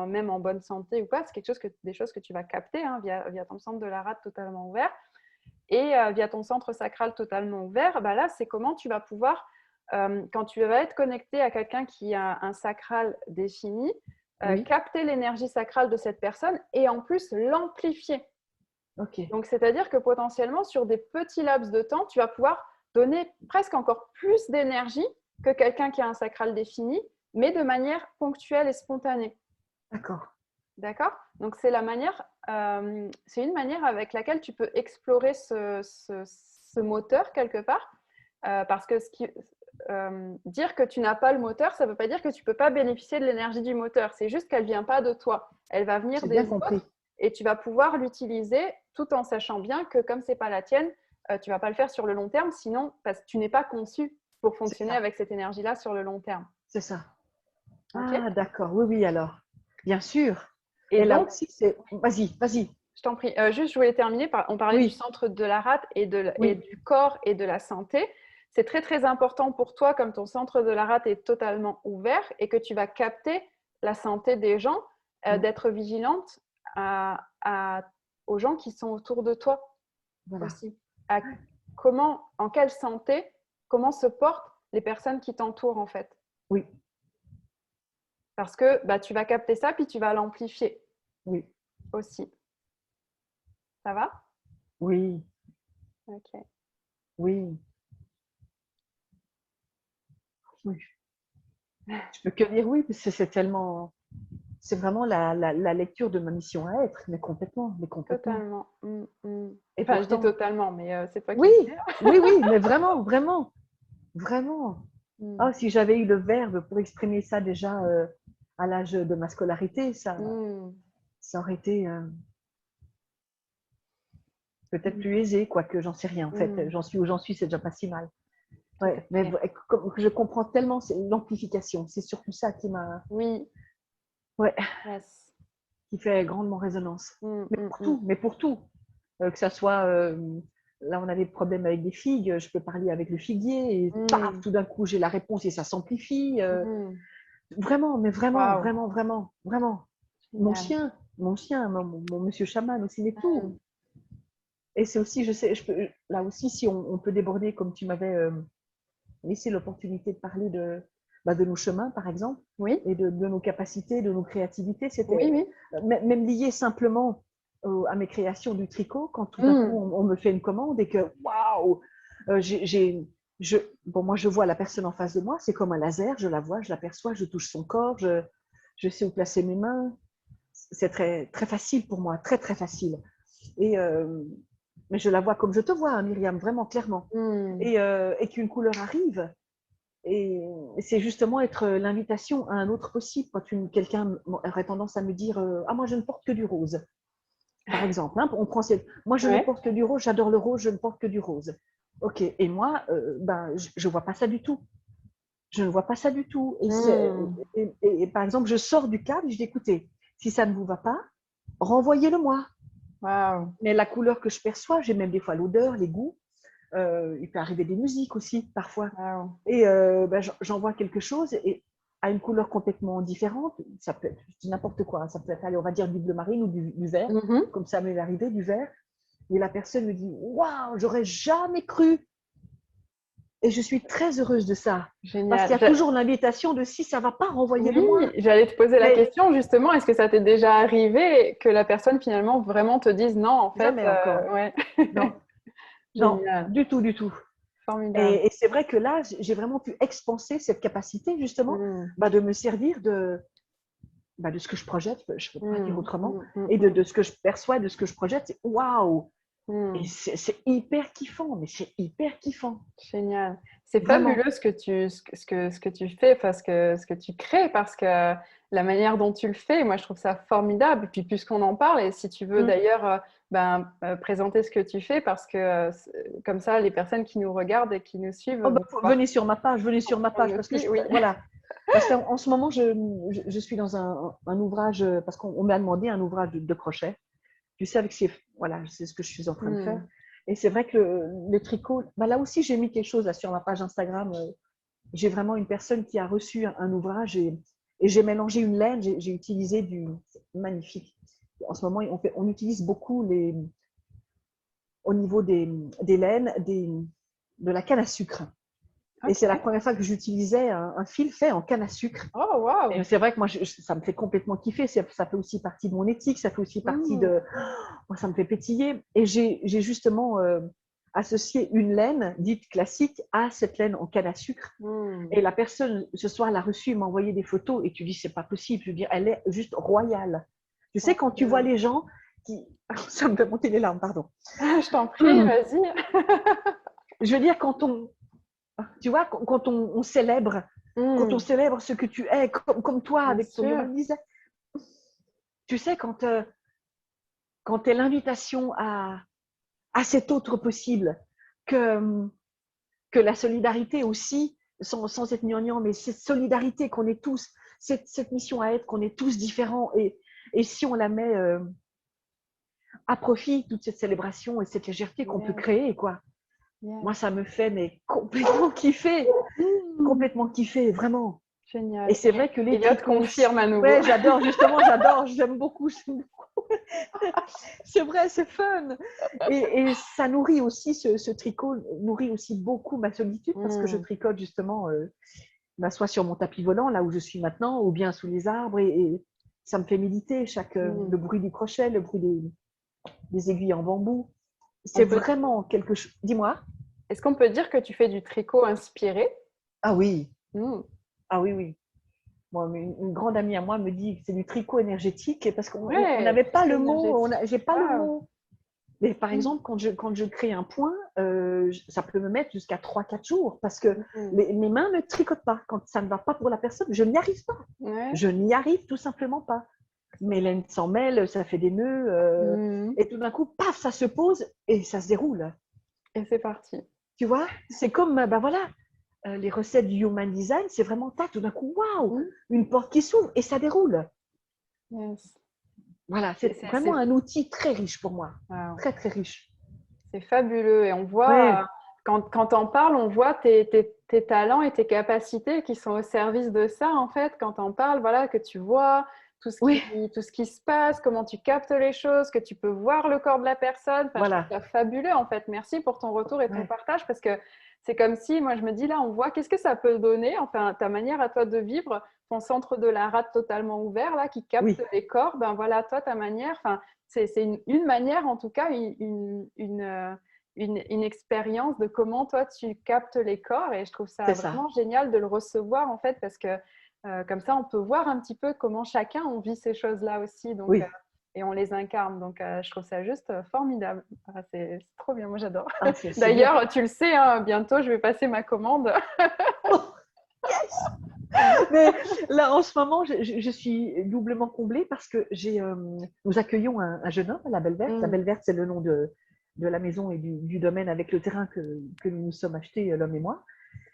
même en bonne santé ou pas. C'est des choses que tu vas capter hein, via ton centre de la rate totalement ouvert. Et via ton centre sacral totalement ouvert, bah là, c'est comment tu vas pouvoir, quand tu vas être connecté à quelqu'un qui a un sacral défini, Oui. capter l'énergie sacrale de cette personne et en plus l'amplifier. Ok. Donc, c'est-à-dire que potentiellement, sur des petits laps de temps, tu vas pouvoir donner presque encore plus d'énergie que quelqu'un qui a un sacral défini, mais de manière ponctuelle et spontanée. D'accord. D'accord? Donc, c'est c'est une manière avec laquelle tu peux explorer ce moteur quelque part. Parce que dire que tu n'as pas le moteur, ça ne veut pas dire que tu ne peux pas bénéficier de l'énergie du moteur. C'est juste qu'elle ne vient pas de toi. Elle va venir J'ai bien des compris. autres et tu vas pouvoir l'utiliser tout en sachant bien que comme ce n'est pas la tienne, tu ne vas pas le faire sur le long terme, sinon parce que tu n'es pas conçu pour C'est fonctionner ça. avec cette énergie-là sur le long terme. C'est ça. Okay. Ah, d'accord. Oui, oui, alors. Bien sûr. Et Et là donc, aussi, c'est. Vas-y, vas-y. je t'en prie. Juste, je voulais terminer on parlait du Oui, centre de la rate et oui. du corps et de la santé. C'est très, très important pour toi, comme ton centre de la rate est totalement ouvert et que tu vas capter la santé des gens, Mm. d'être vigilante aux gens qui sont autour de toi Voilà. aussi. En quelle santé, comment se portent les personnes qui t'entourent en fait. Oui, Parce que bah, tu vas capter ça, puis tu vas l'amplifier oui, aussi. Ça va? oui, Ok. oui, oui. Je peux que dire oui, parce que c'est tellement. C'est vraiment la lecture de ma mission à être, mais complètement, mais complètement. Totalement. Et Enfin, je dis pourtant, totalement, mais c'est toi qui oui, le dis. oui, oui, mais vraiment, vraiment, vraiment. Mm. Oh, si j'avais eu le verbe pour exprimer ça déjà à l'âge de ma scolarité, Mm. ça aurait été peut-être Mm. plus aisé, quoique j'en sais rien. En fait, Mm. j'en suis où j'en suis, c'est déjà pas si mal. Tout à Ouais, mais fait. je comprends tellement l'amplification. C'est surtout ça Oui. ouais, Yes. qui fait grandement résonance. Mm, Mais mm, pour mm. tout, mais pour tout. Que ça soit, là, on avait des problèmes avec des figues, je peux parler avec le figuier et paf, Mm. tout d'un coup, j'ai la réponse et ça s'amplifie. Mm. Vraiment, mais vraiment, Waouh. vraiment, vraiment, vraiment. Mon Génial. chien, mon monsieur chaman aussi, mais tout. Mm. Et c'est aussi, je sais, là aussi, si on peut déborder, comme tu m'avais laissé l'opportunité de parler de nos chemins, par exemple, Oui. et de nos capacités, de nos créativités, Oui, c'était oui. même lié simplement à mes créations du tricot, quand tout d'un coup, Mm. on me fait une commande et que, waouh, Bon, moi, je vois la personne en face de moi, c'est comme un laser, je la vois, je l'aperçois, je touche son corps, je sais où placer mes mains. C'est très, très facile pour moi, très, très facile. Et, mais je la vois comme je te vois, hein, Myriam, vraiment clairement. Et qu'une couleur arrive, et c'est justement être l'invitation à un autre possible. Quand quelqu'un aurait tendance à me dire ah, moi, je ne porte que du rose, par exemple. Hein, on prend moi, je ne Ouais. porte que du rose, j'adore le rose, je ne porte que du rose. OK. Et moi, ben, je ne vois pas ça du tout. Je ne vois pas ça du tout. Et par exemple, je sors du cadre et je dis écoutez, si ça ne vous va pas, renvoyez-le-moi. Waouh. Mais la couleur que je perçois, j'ai même des fois l'odeur, les goûts. Il peut arriver des musiques aussi, parfois. Waouh. Et ben, j'envoie quelque chose et à une couleur complètement différente. Ça peut être n'importe quoi. Ça peut être, allez, on va dire du bleu marine ou du vert, Mhm. comme ça m'est arrivé, du vert. Et la personne me dit waouh, j'aurais jamais cru. Et je suis très heureuse de ça. Parce qu'il y Génial. a toujours l'invitation de si ça ne va pas, renvoyez-le moi. Oui, j'allais te poser la Mais question justement, est-ce que ça t'est déjà arrivé que la personne finalement vraiment te dise non, en fait, jamais encore. ouais. Non, non, Génial, du tout, du tout. formidable. Et c'est vrai que là, j'ai vraiment pu expanser cette capacité, justement, Mm, bah, de me servir de ce que je projette, je ne peux pas dire mm, autrement, mm, mm, et mm, de ce que je perçois, de ce que je projette. C'est waouh! Et mm. c'est hyper kiffant, mais c'est hyper kiffant. Génial. C'est Vraiment. fabuleux ce que tu fais, ce que tu crées, parce que la manière dont tu le fais, moi, je trouve ça formidable. Et puis, puisqu'on en parle, et si tu veux Mm. d'ailleurs présenter ce que tu fais, parce que comme ça, les personnes qui nous regardent et qui nous suivent Oh, bah, vont pouvoir venez sur ma page, comprendre parce que aussi. Oui. voilà. Parce qu'en ce moment, je suis dans un ouvrage, parce qu'on m'a demandé un ouvrage de crochet. Tu sais, voilà, c'est ce que je suis en train de faire. Mm. Et c'est vrai que le tricot, bah là aussi, j'ai mis quelque chose là, sur ma page Instagram. J'ai vraiment une personne qui a reçu un ouvrage et j'ai mélangé une laine, j'ai utilisé magnifique. En ce moment, on utilise beaucoup au niveau des laines, de la canne à sucre. Et c'est la Ok. première fois que j'utilisais un fil fait en canne à sucre. Oh, wow. Et c'est vrai que moi, ça me fait complètement kiffer. Ça fait aussi partie de mon éthique, ça fait aussi partie Mm. de. Moi, ça me fait pétiller. Et j'ai justement associé une laine dite classique à cette laine en canne à sucre. Mm. Et la personne, ce soir, l'a reçue, m'a envoyé des photos et tu dis, c'est pas possible. Je veux dire, elle est juste royale. Tu sais, quand tu vois Formidable. les gens qui. Ça me fait monter les larmes, pardon. Ah, je t'en prie, vas-y. Je veux dire, tu vois, quand on Mm. célèbre ce que tu es, comme toi Bien avec ton sûr. Human Design, tu sais, quand tu es l'invitation à cet autre possible, que, que la solidarité aussi, sans être gnangnan, mais cette solidarité qu'on est tous, cette mission à être, qu'on est tous différents, et si on la met à profit, toute cette célébration et cette légèreté qu'on peut Yes, créer, quoi. Moi, yes. ça me fait mais Mm. complètement kiffer, vraiment. Et Génial. c'est vrai que les Elliot tricots confirme aussi. à nouveau. Ouais, j'adore, justement, j'adore, j'aime beaucoup. C'est vrai, c'est fun. Et ça nourrit aussi, ce tricot nourrit aussi beaucoup ma solitude parce que je Mm. tricote justement, soit sur mon tapis volant, là où je suis maintenant, ou bien sous les arbres. Et ça me fait méditer, le Mm. bruit du crochet, le bruit des aiguilles en bambou. On C'est peut... vraiment quelque chose. Dis-moi. Est-ce qu'on peut dire que tu fais du tricot inspiré? Ah oui, Mm. ah oui, oui. Moi, une grande amie à moi me dit que c'est du tricot énergétique parce qu'on Ouais, n'avait pas tricot le mot, énergétique. j'ai pas le Waouh. mot. Mais par Mm. exemple, quand je crée un point, ça peut me mettre jusqu'à 3 4 jours parce que Mm. mes mains ne tricotent pas. Quand ça ne va pas pour la personne, je n'y arrive pas. Ouais. Je n'y arrive tout simplement pas. Mes laines s'en mêlent, ça fait des nœuds. Mm. Et tout d'un coup, paf, ça se pose et ça se déroule. Et c'est parti. Tu vois, c'est comme, ben voilà, les recettes du Human Design, c'est vraiment ça. Tout d'un coup, waouh, Mm. une porte qui s'ouvre et ça déroule. Yes. Voilà, C'est c'est c'est- vraiment c'est- un outil très riche pour moi. Waouh. Très, très riche. C'est fabuleux. Et on voit, Ouais, quand t'en parles, on voit tes talents et tes capacités qui sont au service de ça, en fait. Quand t'en parles, voilà, que tu vois oui, tout ce qui se passe, comment tu captes les choses, que tu peux voir le corps de la personne. Enfin, je trouve voilà. ça fabuleux, en fait. Merci pour ton retour et ton Ouais, partage, parce que c'est comme si, moi, je me dis, là, on voit qu'est-ce que ça peut donner, enfin, ta manière à toi de vivre, ton centre de la rate totalement ouvert, là, qui capte oui, les corps. Ben voilà, toi, ta manière, enfin, c'est une manière, en tout cas, une expérience de comment toi tu captes les corps et je trouve ça C'est ça. vraiment génial de le recevoir en fait parce que comme ça on peut voir un petit peu comment chacun on vit ces choses-là aussi donc, Oui. et on les incarne donc je trouve ça juste formidable. Ah, c'est trop bien, moi j'adore. Ah, c'est bien. D'ailleurs tu le sais, hein, bientôt je vais passer ma commande. Yes! Mais là, en ce moment, je suis doublement comblée parce que nous accueillons un jeune homme à la Belle Verte. La Mm. Belle Verte, c'est le nom de la maison et du domaine avec le terrain que nous nous sommes achetés, l'homme et moi.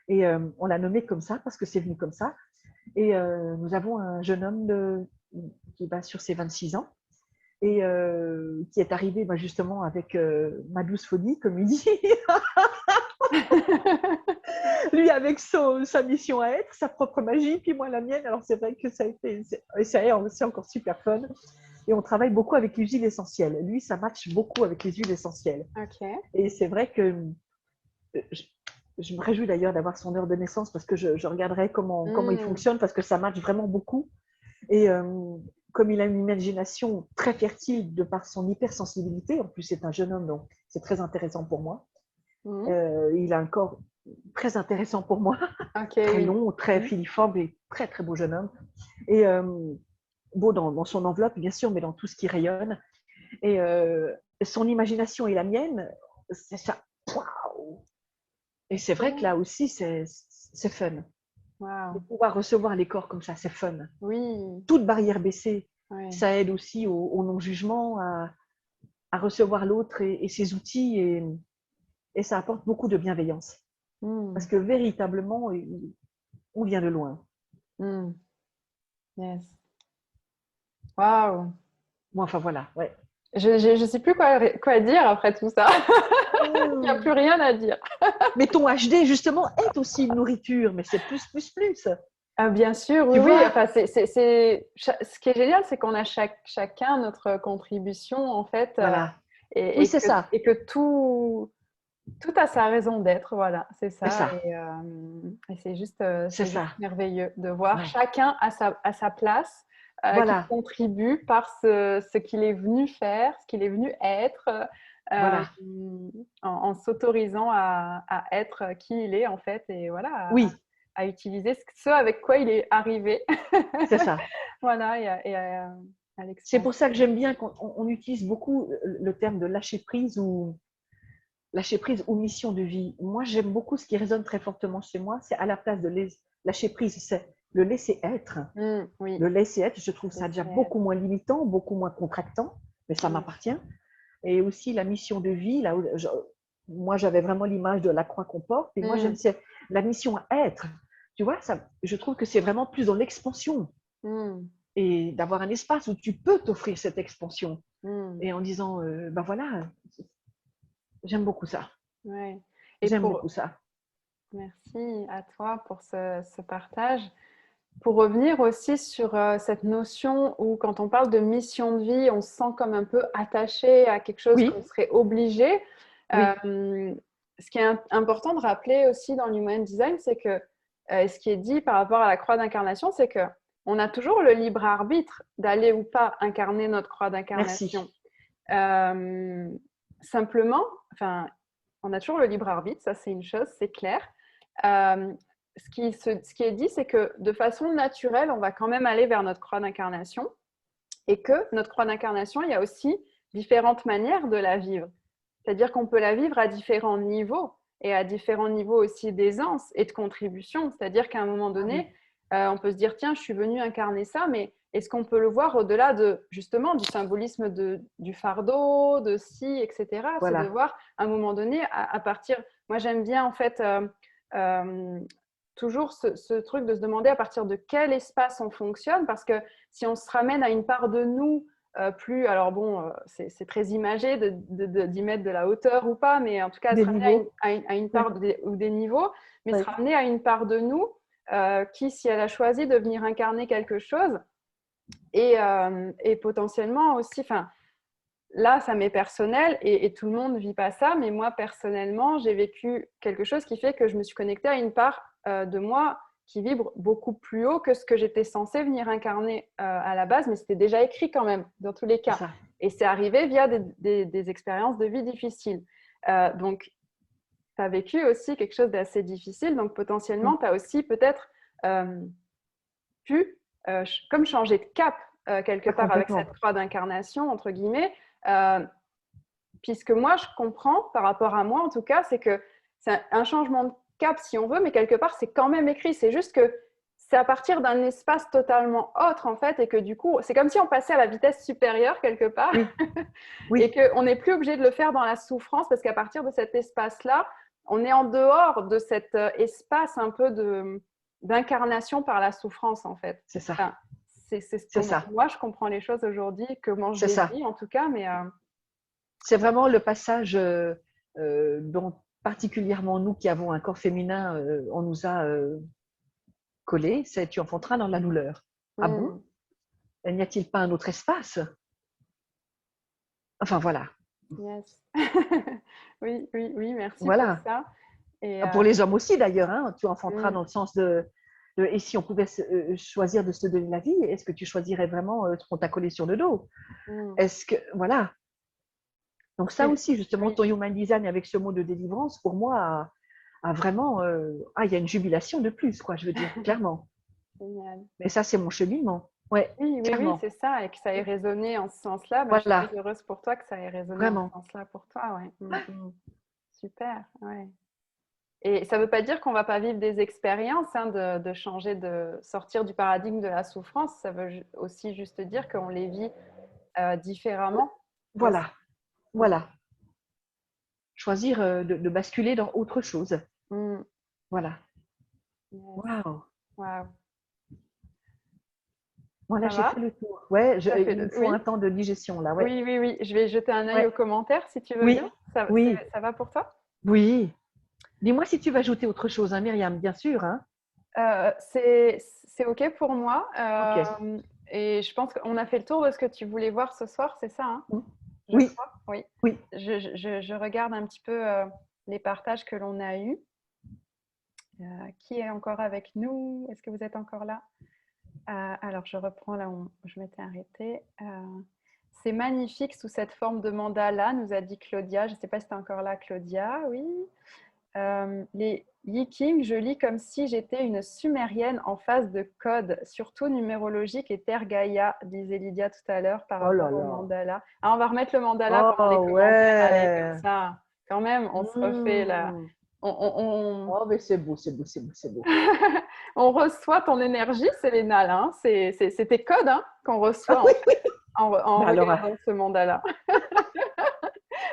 Et on l'a nommé comme ça parce que c'est venu comme ça. Et nous avons un jeune homme qui va sur ses 26 ans et qui est arrivé justement avec ma douce folie, comme il dit. Lui avec sa mission à être, sa propre magie, puis moi la mienne. Alors c'est vrai que ça a été, c'est encore super fun. Et on travaille beaucoup avec les huiles essentielles. Lui, ça match beaucoup avec les huiles essentielles. Ok. Et c'est vrai que je me réjouis d'ailleurs d'avoir son heure de naissance parce que je regarderai comment il Mm. fonctionne parce que ça match vraiment beaucoup. Et comme il a une imagination très fertile de par son hypersensibilité, en plus c'est un jeune homme, donc c'est très intéressant pour moi. Mm. Il a un corps très intéressant pour moi, Ok, très oui. long, très Mm. filiforme et très très beau jeune homme. Et beau dans son enveloppe, bien sûr, mais dans tout ce qui rayonne. Et son imagination et la mienne, c'est ça. Waouh! Et c'est vrai que là aussi, c'est fun. De Wow. pouvoir recevoir les corps comme ça, c'est fun. Oui. Toute barrière baissée, Ouais. ça aide aussi au non-jugement, à recevoir l'autre et ses outils, et ça apporte beaucoup de bienveillance. Parce Mm. que véritablement, on vient de loin. Mm. Yes. Waouh. Bon, enfin voilà, ouais. Je sais plus quoi dire après tout ça. Il n'y a plus rien à dire. Mais ton HD, justement, est aussi une nourriture, mais c'est plus, plus, plus. Ah, bien sûr, oui, Tu oui. vois? Enfin, ce qui est génial, c'est qu'on a chacun notre contribution, en fait, Voilà. Oui, c'est ça. et que tout a sa raison d'être. Voilà, c'est C'est ça. ça. Et C'est c'est juste ça. merveilleux de voir Ouais. chacun à sa place, qui Voilà. contribue par ce qu'il est venu faire, ce qu'il est venu être, euh, Voilà. en s'autorisant à être qui il est, en fait, et voilà, Oui, à utiliser ce avec quoi il est arrivé. c'est ça. Voilà, à C'est pour l'expanser. ça que j'aime bien qu'on utilise beaucoup le terme de lâcher prise ou mission de vie. Moi, j'aime beaucoup ce qui résonne très fortement chez moi. C'est à la place de lâcher prise, c'est le laisser être. Oui, Le laisser être, je trouve ça déjà laisser être. beaucoup moins limitant, beaucoup moins contractant, mais ça Mm, m'appartient. Et aussi la mission de vie, là où moi j'avais vraiment l'image de la croix qu'on porte, et moi j'aime mm, c'est la mission à être. Tu vois, ça, je trouve que c'est vraiment plus dans l'expansion mm, et d'avoir un espace où tu peux t'offrir cette expansion. mm. Et en disant, ben voilà, j'aime beaucoup ça. Ouais. Et J'aime beaucoup ça. merci à toi pour ce partage. Pour revenir aussi sur cette notion où quand on parle de mission de vie, on se sent comme un peu attaché à quelque chose qu'on Oui, serait obligé. oui, Ce qui est important de rappeler aussi dans l'Human Design, c'est que ce qui est dit par rapport à la croix d'incarnation, c'est que on a toujours le libre arbitre d'aller ou pas incarner notre croix d'incarnation. merci. Euh, Simplement, enfin, on a toujours le libre arbitre, ça c'est une chose, c'est clair. Euh, ce qui est dit, c'est que de façon naturelle, on va quand même aller vers notre croix d'incarnation et que notre croix d'incarnation, il y a aussi différentes manières de la vivre. C'est-à-dire qu'on peut la vivre à différents niveaux et à différents niveaux aussi d'aisance et de contribution. C'est-à-dire qu'à un moment Ah donné, oui, on peut se dire, tiens, je suis venu incarner ça, mais est-ce qu'on peut le voir au-delà de justement du symbolisme du fardeau, de si, etc. C'est de voilà. voir à un moment donné, à partir. Moi, j'aime bien en fait euh, toujours ce truc de se demander à partir de quel espace on fonctionne, parce que si on se ramène à une part de nous plus, alors bon, c'est très imagé d'y mettre de la hauteur ou pas, mais en tout cas, se Des ramener niveaux. à une part ou des niveaux, mais se Oui, ramener à une part de nous qui, si elle a choisi de venir incarner quelque chose, et potentiellement aussi, enfin, là, ça m'est personnel et tout le monde ne vit pas ça, mais moi, personnellement, j'ai vécu quelque chose qui fait que je me suis connectée à une part de moi qui vibre beaucoup plus haut que ce que j'étais censée venir incarner à la base, mais c'était déjà écrit quand même, dans tous les c'est cas. ça. Et c'est arrivé via des expériences de vie difficiles. Donc, tu as vécu aussi quelque chose d'assez difficile. Donc, potentiellement, tu as aussi peut-être pu comme changer de cap quelque part avec cette croix d'incarnation, entre guillemets. Puisque moi, je comprends, par rapport à moi en tout cas, c'est que c'est un changement de cap si on veut, mais quelque part, c'est quand même écrit. C'est juste que c'est à partir d'un espace totalement autre, en fait, et que du coup, c'est comme si on passait à la vitesse supérieure quelque part, Oui. et qu'on n'est plus obligé de le faire dans la souffrance, parce qu'à partir de cet espace-là, on est en dehors de cet espace un peu d'incarnation par la souffrance, en fait. C'est ça. Enfin, c'est comment moi, je comprends les choses aujourd'hui, comment je les vis, en tout cas, mais… C'est vraiment le passage dont particulièrement nous qui avons un corps féminin, on nous a collé, c'est tu enfanteras dans la douleur. Ah bon? N'y a-t-il pas un autre espace? Enfin voilà. Yes. Oui, merci voilà. pour ça. Et, pour les hommes aussi d'ailleurs, hein, tu enfanteras dans le sens de et si on pouvait choisir de se donner la vie, est-ce que tu choisirais vraiment ce qu'on t'a collé sur le dos? Est-ce que, voilà. Donc ça aussi, justement, ton human design avec ce mot de délivrance, pour moi, a vraiment… il y a une jubilation de plus, quoi, je veux dire, clairement. Génial. Mais ça, c'est mon cheminement. Ouais, oui, c'est ça, et que ça ait résonné en ce sens-là. Voilà. Je suis très heureuse pour toi que ça ait résonné vraiment. en ce sens-là pour toi. Ouais. Super, ouais. Et ça ne veut pas dire qu'on ne va pas vivre des expériences, hein, de changer, de sortir du paradigme de la souffrance. Ça veut aussi juste dire qu'on les vit différemment. Voilà, voilà. Choisir de basculer dans autre chose. Voilà. Waouh. Voilà, j'ai fait le tour. Ouais, il me faut un temps de digestion là. Ouais. Oui. Je vais jeter un œil aux commentaires si tu veux bien. Ça va pour toi? Oui. Dis-moi si tu veux ajouter autre chose, hein, Myriam, bien sûr. Hein. C'est OK pour moi. Okay. Et je pense qu'on a fait le tour de ce que tu voulais voir ce soir, c'est ça, hein? Oui. Oui. Je regarde un petit peu les partages que l'on a eus. Qui est encore avec nous? Est-ce que vous êtes encore là? Alors, je reprends là où je m'étais arrêtée. C'est magnifique sous cette forme de mandala, nous a dit Claudia. Je ne sais pas si tu es encore là, Claudia. Oui. Les Yiking, je lis comme si j'étais une sumérienne en phase de code, surtout numérologique et Terre Gaïa, disait Lydia tout à l'heure par rapport au mandala. On va remettre le mandala pendant les commentaires. Allez, comme ça, quand même, on se refait là. Oh, mais c'est beau. On reçoit ton énergie, Céléna, là. C'est tes codes qu'on reçoit en regardant ce mandala.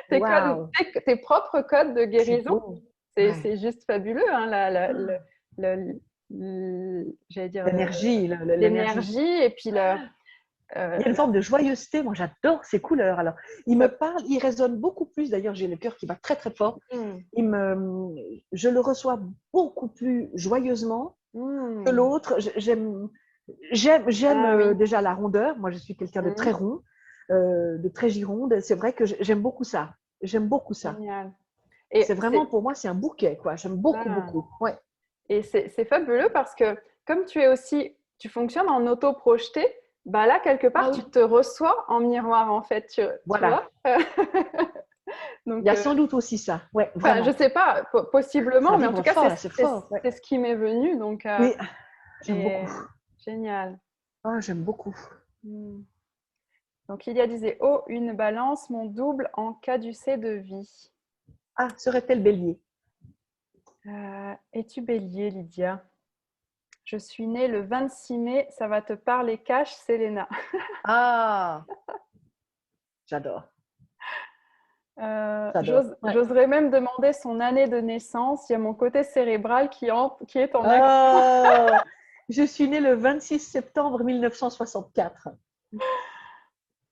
Tes propres codes de guérison. C'est juste fabuleux, hein, j'allais dire l'énergie. Et puis il y a une forme de joyeuseté. Moi, j'adore ces couleurs. Alors, il me parle, il résonne beaucoup plus. D'ailleurs, j'ai le cœur qui bat très, très fort. Je le reçois beaucoup plus joyeusement que l'autre. J'aime déjà la rondeur. Moi, je suis quelqu'un de très rond, de très gironde. C'est vrai que j'aime beaucoup ça. Génial. C'est vraiment, pour moi, c'est un bouquet, quoi. J'aime beaucoup. Ouais. Et c'est fabuleux parce que comme tu fonctionnes en auto-projeté, bah là, quelque part, tu te reçois en miroir, en fait. Tu vois. Donc, il y a sans doute aussi ça. Ouais, je ne sais pas, possiblement, mais en tout cas, c'est ce qui m'est venu. Donc, oui, j'aime beaucoup. Génial. Oh, j'aime beaucoup. Donc, Lydia disait, oh, une balance, mon double en caducée de vie. Ah, serait-elle bélier? Es-tu bélier, Lydia? Je suis née le 26 mai, ça va te parler cash, Céléna. Ah, j'adore. J'oserais même demander son année de naissance. Il y a mon côté cérébral qui est en action. Je suis née le 26 septembre 1964.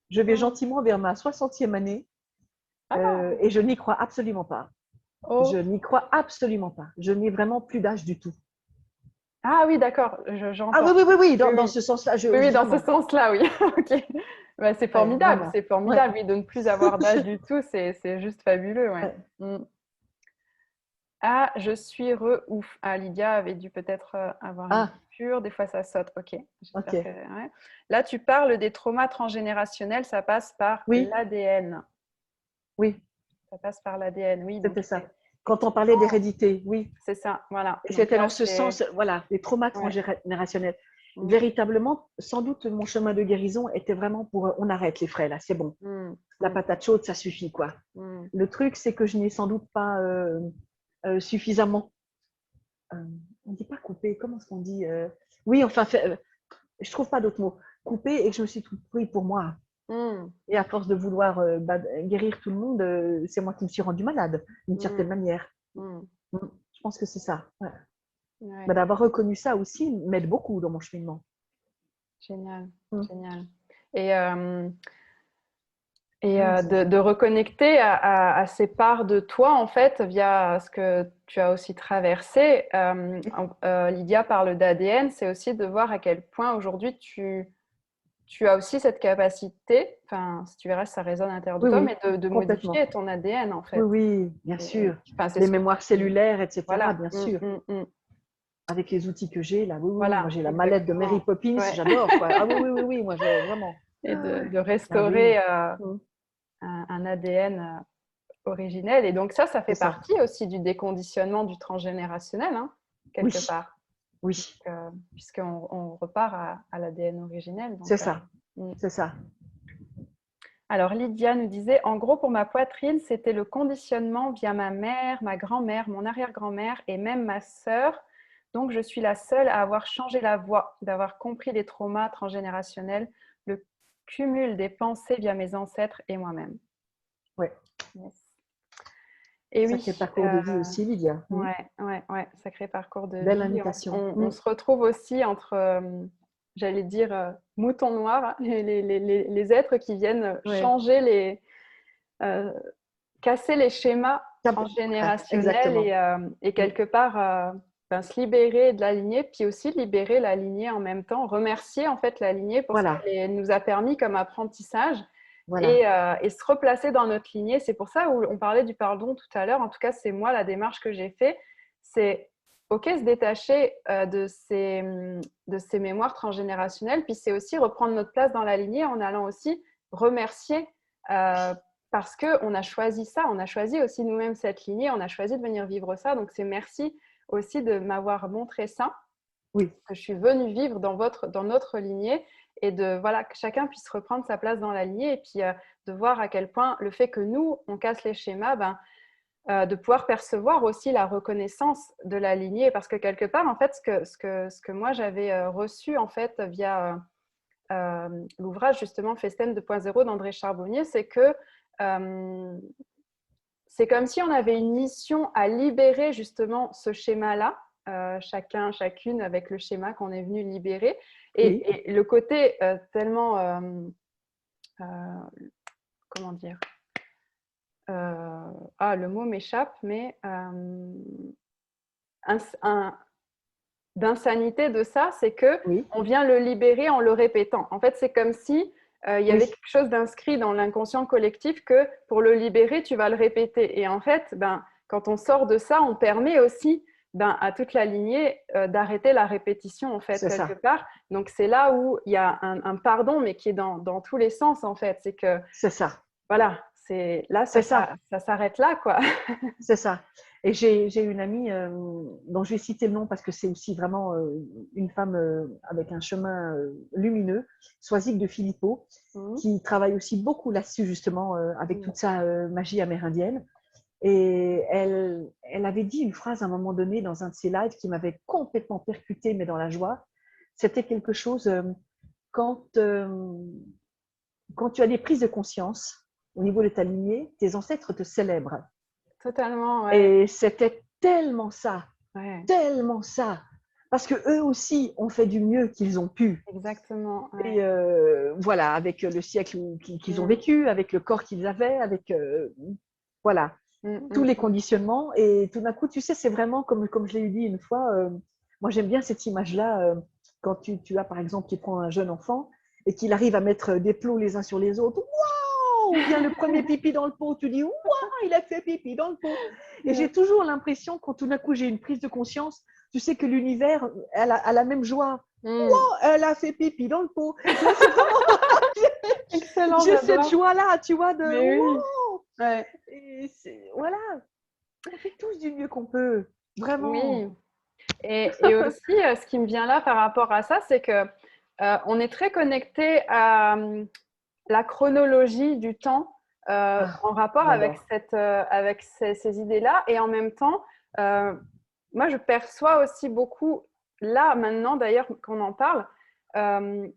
Je vais gentiment vers ma 60e année et je n'y crois absolument pas. Je n'y crois absolument pas. Je n'ai vraiment plus d'âge du tout. Ah oui, d'accord, j'entends. Ah oui, dans ce sens-là. Oui, dans ce sens-là, oui. Ok. Bah, c'est formidable, oui, de ne plus avoir d'âge du tout, c'est juste fabuleux. Ah, je suis ouf. Ah, Lydia avait dû peut-être avoir une coupure. Des fois, ça saute. Ok. Là, tu parles des traumas transgénérationnels. Ça passe par l'ADN. Oui. Ça passe par l'ADN, oui. C'était ça. Quand on parlait d'hérédité, oui. C'est ça, voilà. Et c'était dans ce sens, voilà, les traumas transgénérationnels. Véritablement, sans doute, mon chemin de guérison était vraiment pour on arrête les frais, là, c'est bon. La patate chaude, ça suffit, quoi. Le truc, c'est que je n'ai sans doute pas suffisamment. On ne dit pas coupé, comment est-ce qu'on dit oui, enfin, je ne trouve pas d'autres mots. Coupé et que je me suis tout pris pour moi. Et à force de vouloir guérir tout le monde, c'est moi qui me suis rendue malade, d'une certaine manière. Je pense que c'est ça. Ouais. D'avoir reconnu ça aussi m'aide beaucoup dans mon cheminement. Génial, génial. Et de reconnecter à ces parts de toi, en fait, via ce que tu as aussi traversé. Lydia parle d'ADN, c'est aussi de voir à quel point aujourd'hui tu as aussi cette capacité, enfin, si tu verras, ça résonne à l'intérieur de toi, mais de modifier ton ADN, en fait. Oui, bien sûr. Les mémoires cellulaires, etc., voilà. bien sûr. Avec les outils que j'ai, là, voilà, moi j'ai la mallette de Mary Poppins, j'adore. Ah oui, moi vraiment. Et de restaurer un ADN originel. Et donc ça fait partie aussi du déconditionnement du transgénérationnel, hein, quelque part. Oui. Puisqu'on repart à l'ADN originel. C'est ça, c'est ça. Alors, Lydia nous disait, en gros, pour ma poitrine, c'était le conditionnement via ma mère, ma grand-mère, mon arrière-grand-mère et même ma sœur. Donc, je suis la seule à avoir changé la voie, d'avoir compris les traumas transgénérationnels, le cumul des pensées via mes ancêtres et moi-même. Oui. Yes. Et sacré parcours de vie aussi, Lydia. Ouais, sacré parcours de vie. Belle invitation. On se retrouve aussi entre, j'allais dire, moutons noirs, les êtres qui viennent changer casser les schémas transgénérationnels et quelque part se libérer de la lignée, puis aussi libérer la lignée en même temps, remercier en fait la lignée pour ce qu'elle nous a permis comme apprentissage. Et se replacer dans notre lignée. C'est pour ça où on parlait du pardon tout à l'heure. En tout cas, c'est moi la démarche que j'ai fait. C'est se détacher de ces mémoires transgénérationnelles. Puis c'est aussi reprendre notre place dans la lignée en allant aussi remercier parce qu'on a choisi ça. On a choisi aussi nous-mêmes cette lignée. On a choisi de venir vivre ça. Donc c'est merci aussi de m'avoir montré ça. Oui. Que je suis venue vivre dans notre lignée. Et que chacun puisse reprendre sa place dans la lignée et puis de voir à quel point le fait que nous, on casse les schémas, de pouvoir percevoir aussi la reconnaissance de la lignée. Parce que quelque part, en fait, ce que moi j'avais reçu en fait via l'ouvrage justement Festen 2.0 d'André Charbonnier, c'est que c'est comme si on avait une mission à libérer justement ce schéma-là, chacune avec le schéma qu'on est venu libérer. Et le côté tellement, comment dire, le mot m'échappe, mais d'insanité de ça, c'est qu'on vient le libérer en le répétant. En fait, c'est comme si il y avait quelque chose d'inscrit dans l'inconscient collectif que pour le libérer, tu vas le répéter. Et en fait, quand on sort de ça, on permet aussi à toute la lignée d'arrêter la répétition en fait quelque part. Donc c'est là où il y a un pardon mais qui est dans tous les sens en fait. C'est ça. Voilà, ça s'arrête là quoi. C'est ça. Et j'ai une amie dont je vais citer le nom parce que c'est aussi vraiment une femme avec un chemin lumineux, Soisic de Filippo, qui travaille aussi beaucoup là-dessus justement avec toute sa magie amérindienne. Et elle avait dit une phrase à un moment donné dans un de ses lives qui m'avait complètement percutée, mais dans la joie. C'était quelque chose, quand tu as des prises de conscience au niveau de ta lignée, tes ancêtres te célèbrent. Totalement, ouais. Et c'était tellement ça, tellement ça. Parce qu'eux aussi ont fait du mieux qu'ils ont pu. Exactement. Ouais. Et avec le siècle qu'ils ont vécu, avec le corps qu'ils avaient, avec... tous les conditionnements. Et tout d'un coup, tu sais, c'est vraiment comme je l'ai dit une fois, moi j'aime bien cette image-là, quand tu as par exemple, tu prends un jeune enfant et qu'il arrive à mettre des plots les uns sur les autres. Waouh, vient le premier pipi dans le pot, tu dis waouh, il a fait pipi dans le pot. Et j'ai toujours l'impression, quand tout d'un coup j'ai une prise de conscience, tu sais que l'univers, elle a la même joie. Waouh, elle a fait pipi dans le pot. Excellent. J'ai cette joie-là, tu vois, de wow. voilà, on fait tous du mieux qu'on peut, vraiment. Oui. Et aussi, ce qui me vient là par rapport à ça, c'est que on est très connecté à la chronologie du temps en rapport avec, J'adore. avec ces idées-là. Et en même temps, moi, je perçois aussi beaucoup, là, maintenant, d'ailleurs, qu'on en parle, euh,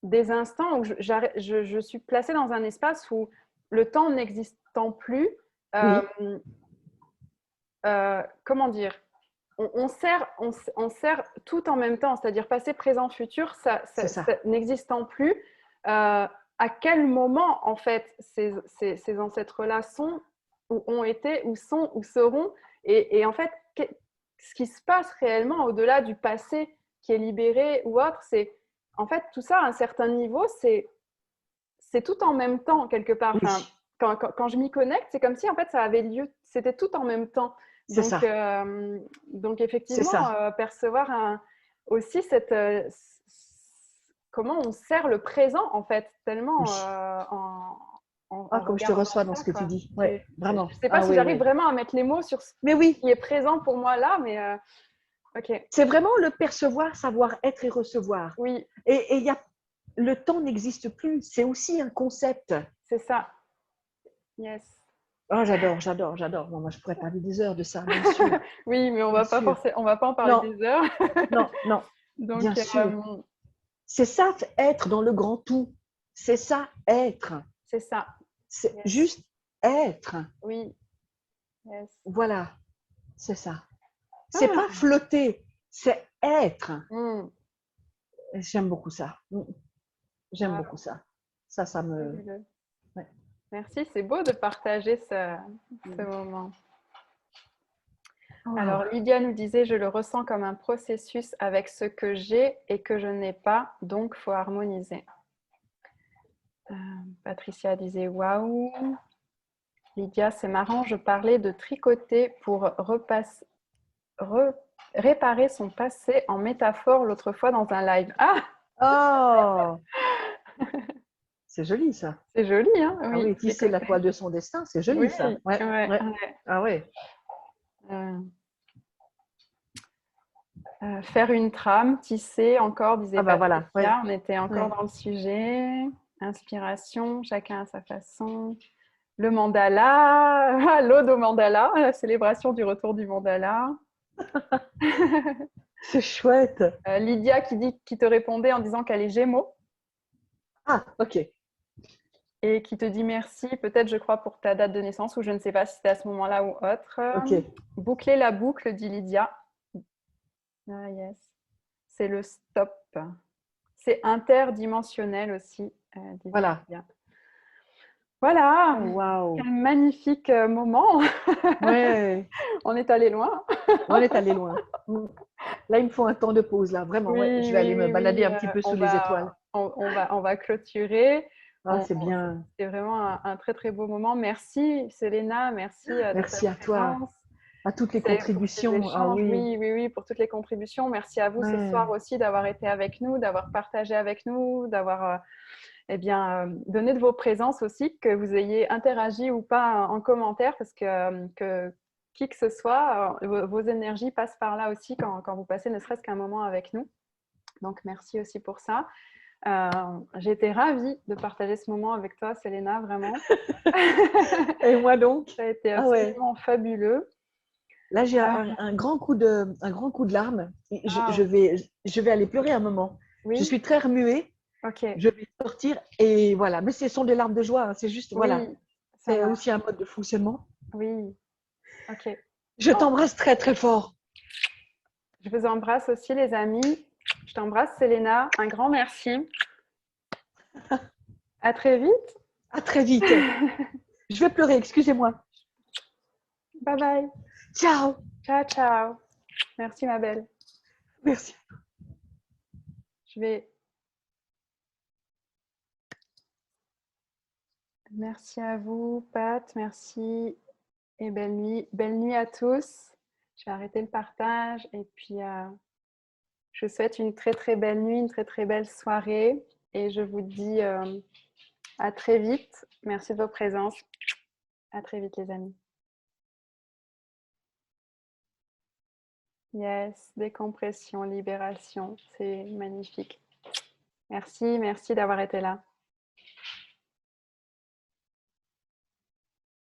des instants où je suis placée dans un espace où le temps n'existant plus, euh, Oui, comment dire, on sert tout en même temps, c'est-à-dire passé, présent, futur, c'est ça ça. n'existant plus. À quel moment, en fait, ces ancêtres-là sont, ou ont été, ou sont, ou seront, et en fait, ce qui se passe réellement au-delà du passé qui est libéré ou autre, c'est en fait tout ça à un certain niveau, c'est tout en même temps quelque part. Oui, Enfin, quand je m'y connecte, c'est comme si en fait ça avait lieu, c'était tout en même temps. c'est Donc, ça. C'est effectivement, ça. percevoir aussi comment on sert le présent en fait, tellement Oui. Ah, en comme je te regardant reçois dans ça, ce que tu quoi. dis. Ouais, Je ne vraiment. sais pas Ah si oui, j'arrive oui. vraiment à mettre les mots sur ce Mais oui, qui est présent pour moi là, mais ok, c'est vraiment le percevoir, savoir être et recevoir. oui, Et le temps n'existe plus. C'est aussi un concept. c'est ça. Yes. Ah, j'adore, j'adore, j'adore. Bon, moi, je pourrais parler des heures de ça, bien sûr, Oui, mais bien sûr. on va pas en parler Non, des heures. non, non, bien Donc, sûr. C'est ça, être dans le grand tout. C'est ça, être. c'est ça. C'est Yes. juste être. Oui, yes. Voilà, c'est ça. C'est pas Ah, flotter, c'est être. hmm, Et j'aime beaucoup ça. J'aime beaucoup wow, ça. Ça me. fabuleux. Ouais. Merci, c'est beau de partager ce moment. Waouh. Alors, Lydia nous disait, je le ressens comme un processus avec ce que j'ai et que je n'ai pas, donc faut harmoniser. Patricia disait, waouh. Lydia, c'est marrant, je parlais de tricoter pour réparer son passé en métaphore l'autre fois dans un live. Ah, Oh, c'est joli ça. c'est joli, hein? Ah Oui, oui, tisser la toile de son destin, c'est oui, joli ça. Ouais, ouais, ouais. ouais. Ah ouais. Euh, faire une trame, tisser encore, disait Ah bah voilà. Ouais, Patricia. On était encore ouais. dans le sujet. Inspiration, chacun à sa façon. Le mandala, l'ode au mandala, la célébration du retour du mandala. C'est chouette. Lydia qui te répondait en disant qu'elle est Gémeaux Ah, ok. et qui te dit merci, peut-être je crois pour ta date de naissance ou je ne sais pas si c'était à ce moment-là ou autre. Ok. Boucler la boucle, dit Lydia. Ah yes, c'est le stop. C'est interdimensionnel aussi, disait Voilà. Lydia. Voilà, Oh, waouh. quel magnifique moment. Ouais. On est allé loin. On est allé loin. Là, il me faut un temps de pause, là, vraiment. Ouais. Oui, Je vais oui, aller me oui, balader oui. un petit peu sous les étoiles. On va clôturer. Ah, c'est bien. C'est vraiment un très, très beau moment. Merci, Selena. Merci de ta Merci à toi, présence. à toutes les C'est pour ces contributions. Ah échanges. oui. Oui, oui, oui, pour toutes les contributions. Merci à vous ce soir Ouais. aussi d'avoir été avec nous, d'avoir partagé avec nous, d'avoir eh bien, donné de vos présences aussi, que vous ayez interagi ou pas en commentaire, parce que qui que ce soit, vos énergies passent par là aussi quand vous passez ne serait-ce qu'un moment avec nous. Donc, merci aussi pour ça. J'ai été ravie de partager ce moment avec toi, Selena, vraiment. Et moi donc? Ça a été Ah ouais. absolument fabuleux. Là, j'ai Ah, un grand coup de larmes. ah, Je vais aller pleurer un moment. Je oui, suis très remuée. ok, Je vais sortir et voilà. Mais ce sont des larmes de joie, hein. C'est juste, voilà. oui, ça C'est marche. aussi un mode de fonctionnement. Oui, ok. Je Oh, t'embrasse très, très fort. je vous embrasse aussi, les amis. Je t'embrasse, Selena. Un grand merci. À très vite. À très vite. Je vais pleurer, excusez-moi. Bye bye. Ciao. Ciao, ciao. Merci, ma belle. Merci. Je vais. Merci à vous, Pat. Merci et belle nuit. Belle nuit à tous. Je vais arrêter le partage et puis je vous souhaite une très très belle nuit, une très très belle soirée et je vous dis à très vite. Merci de vos présences. À très vite les amis. Yes, décompression, libération, c'est magnifique. Merci, merci d'avoir été là.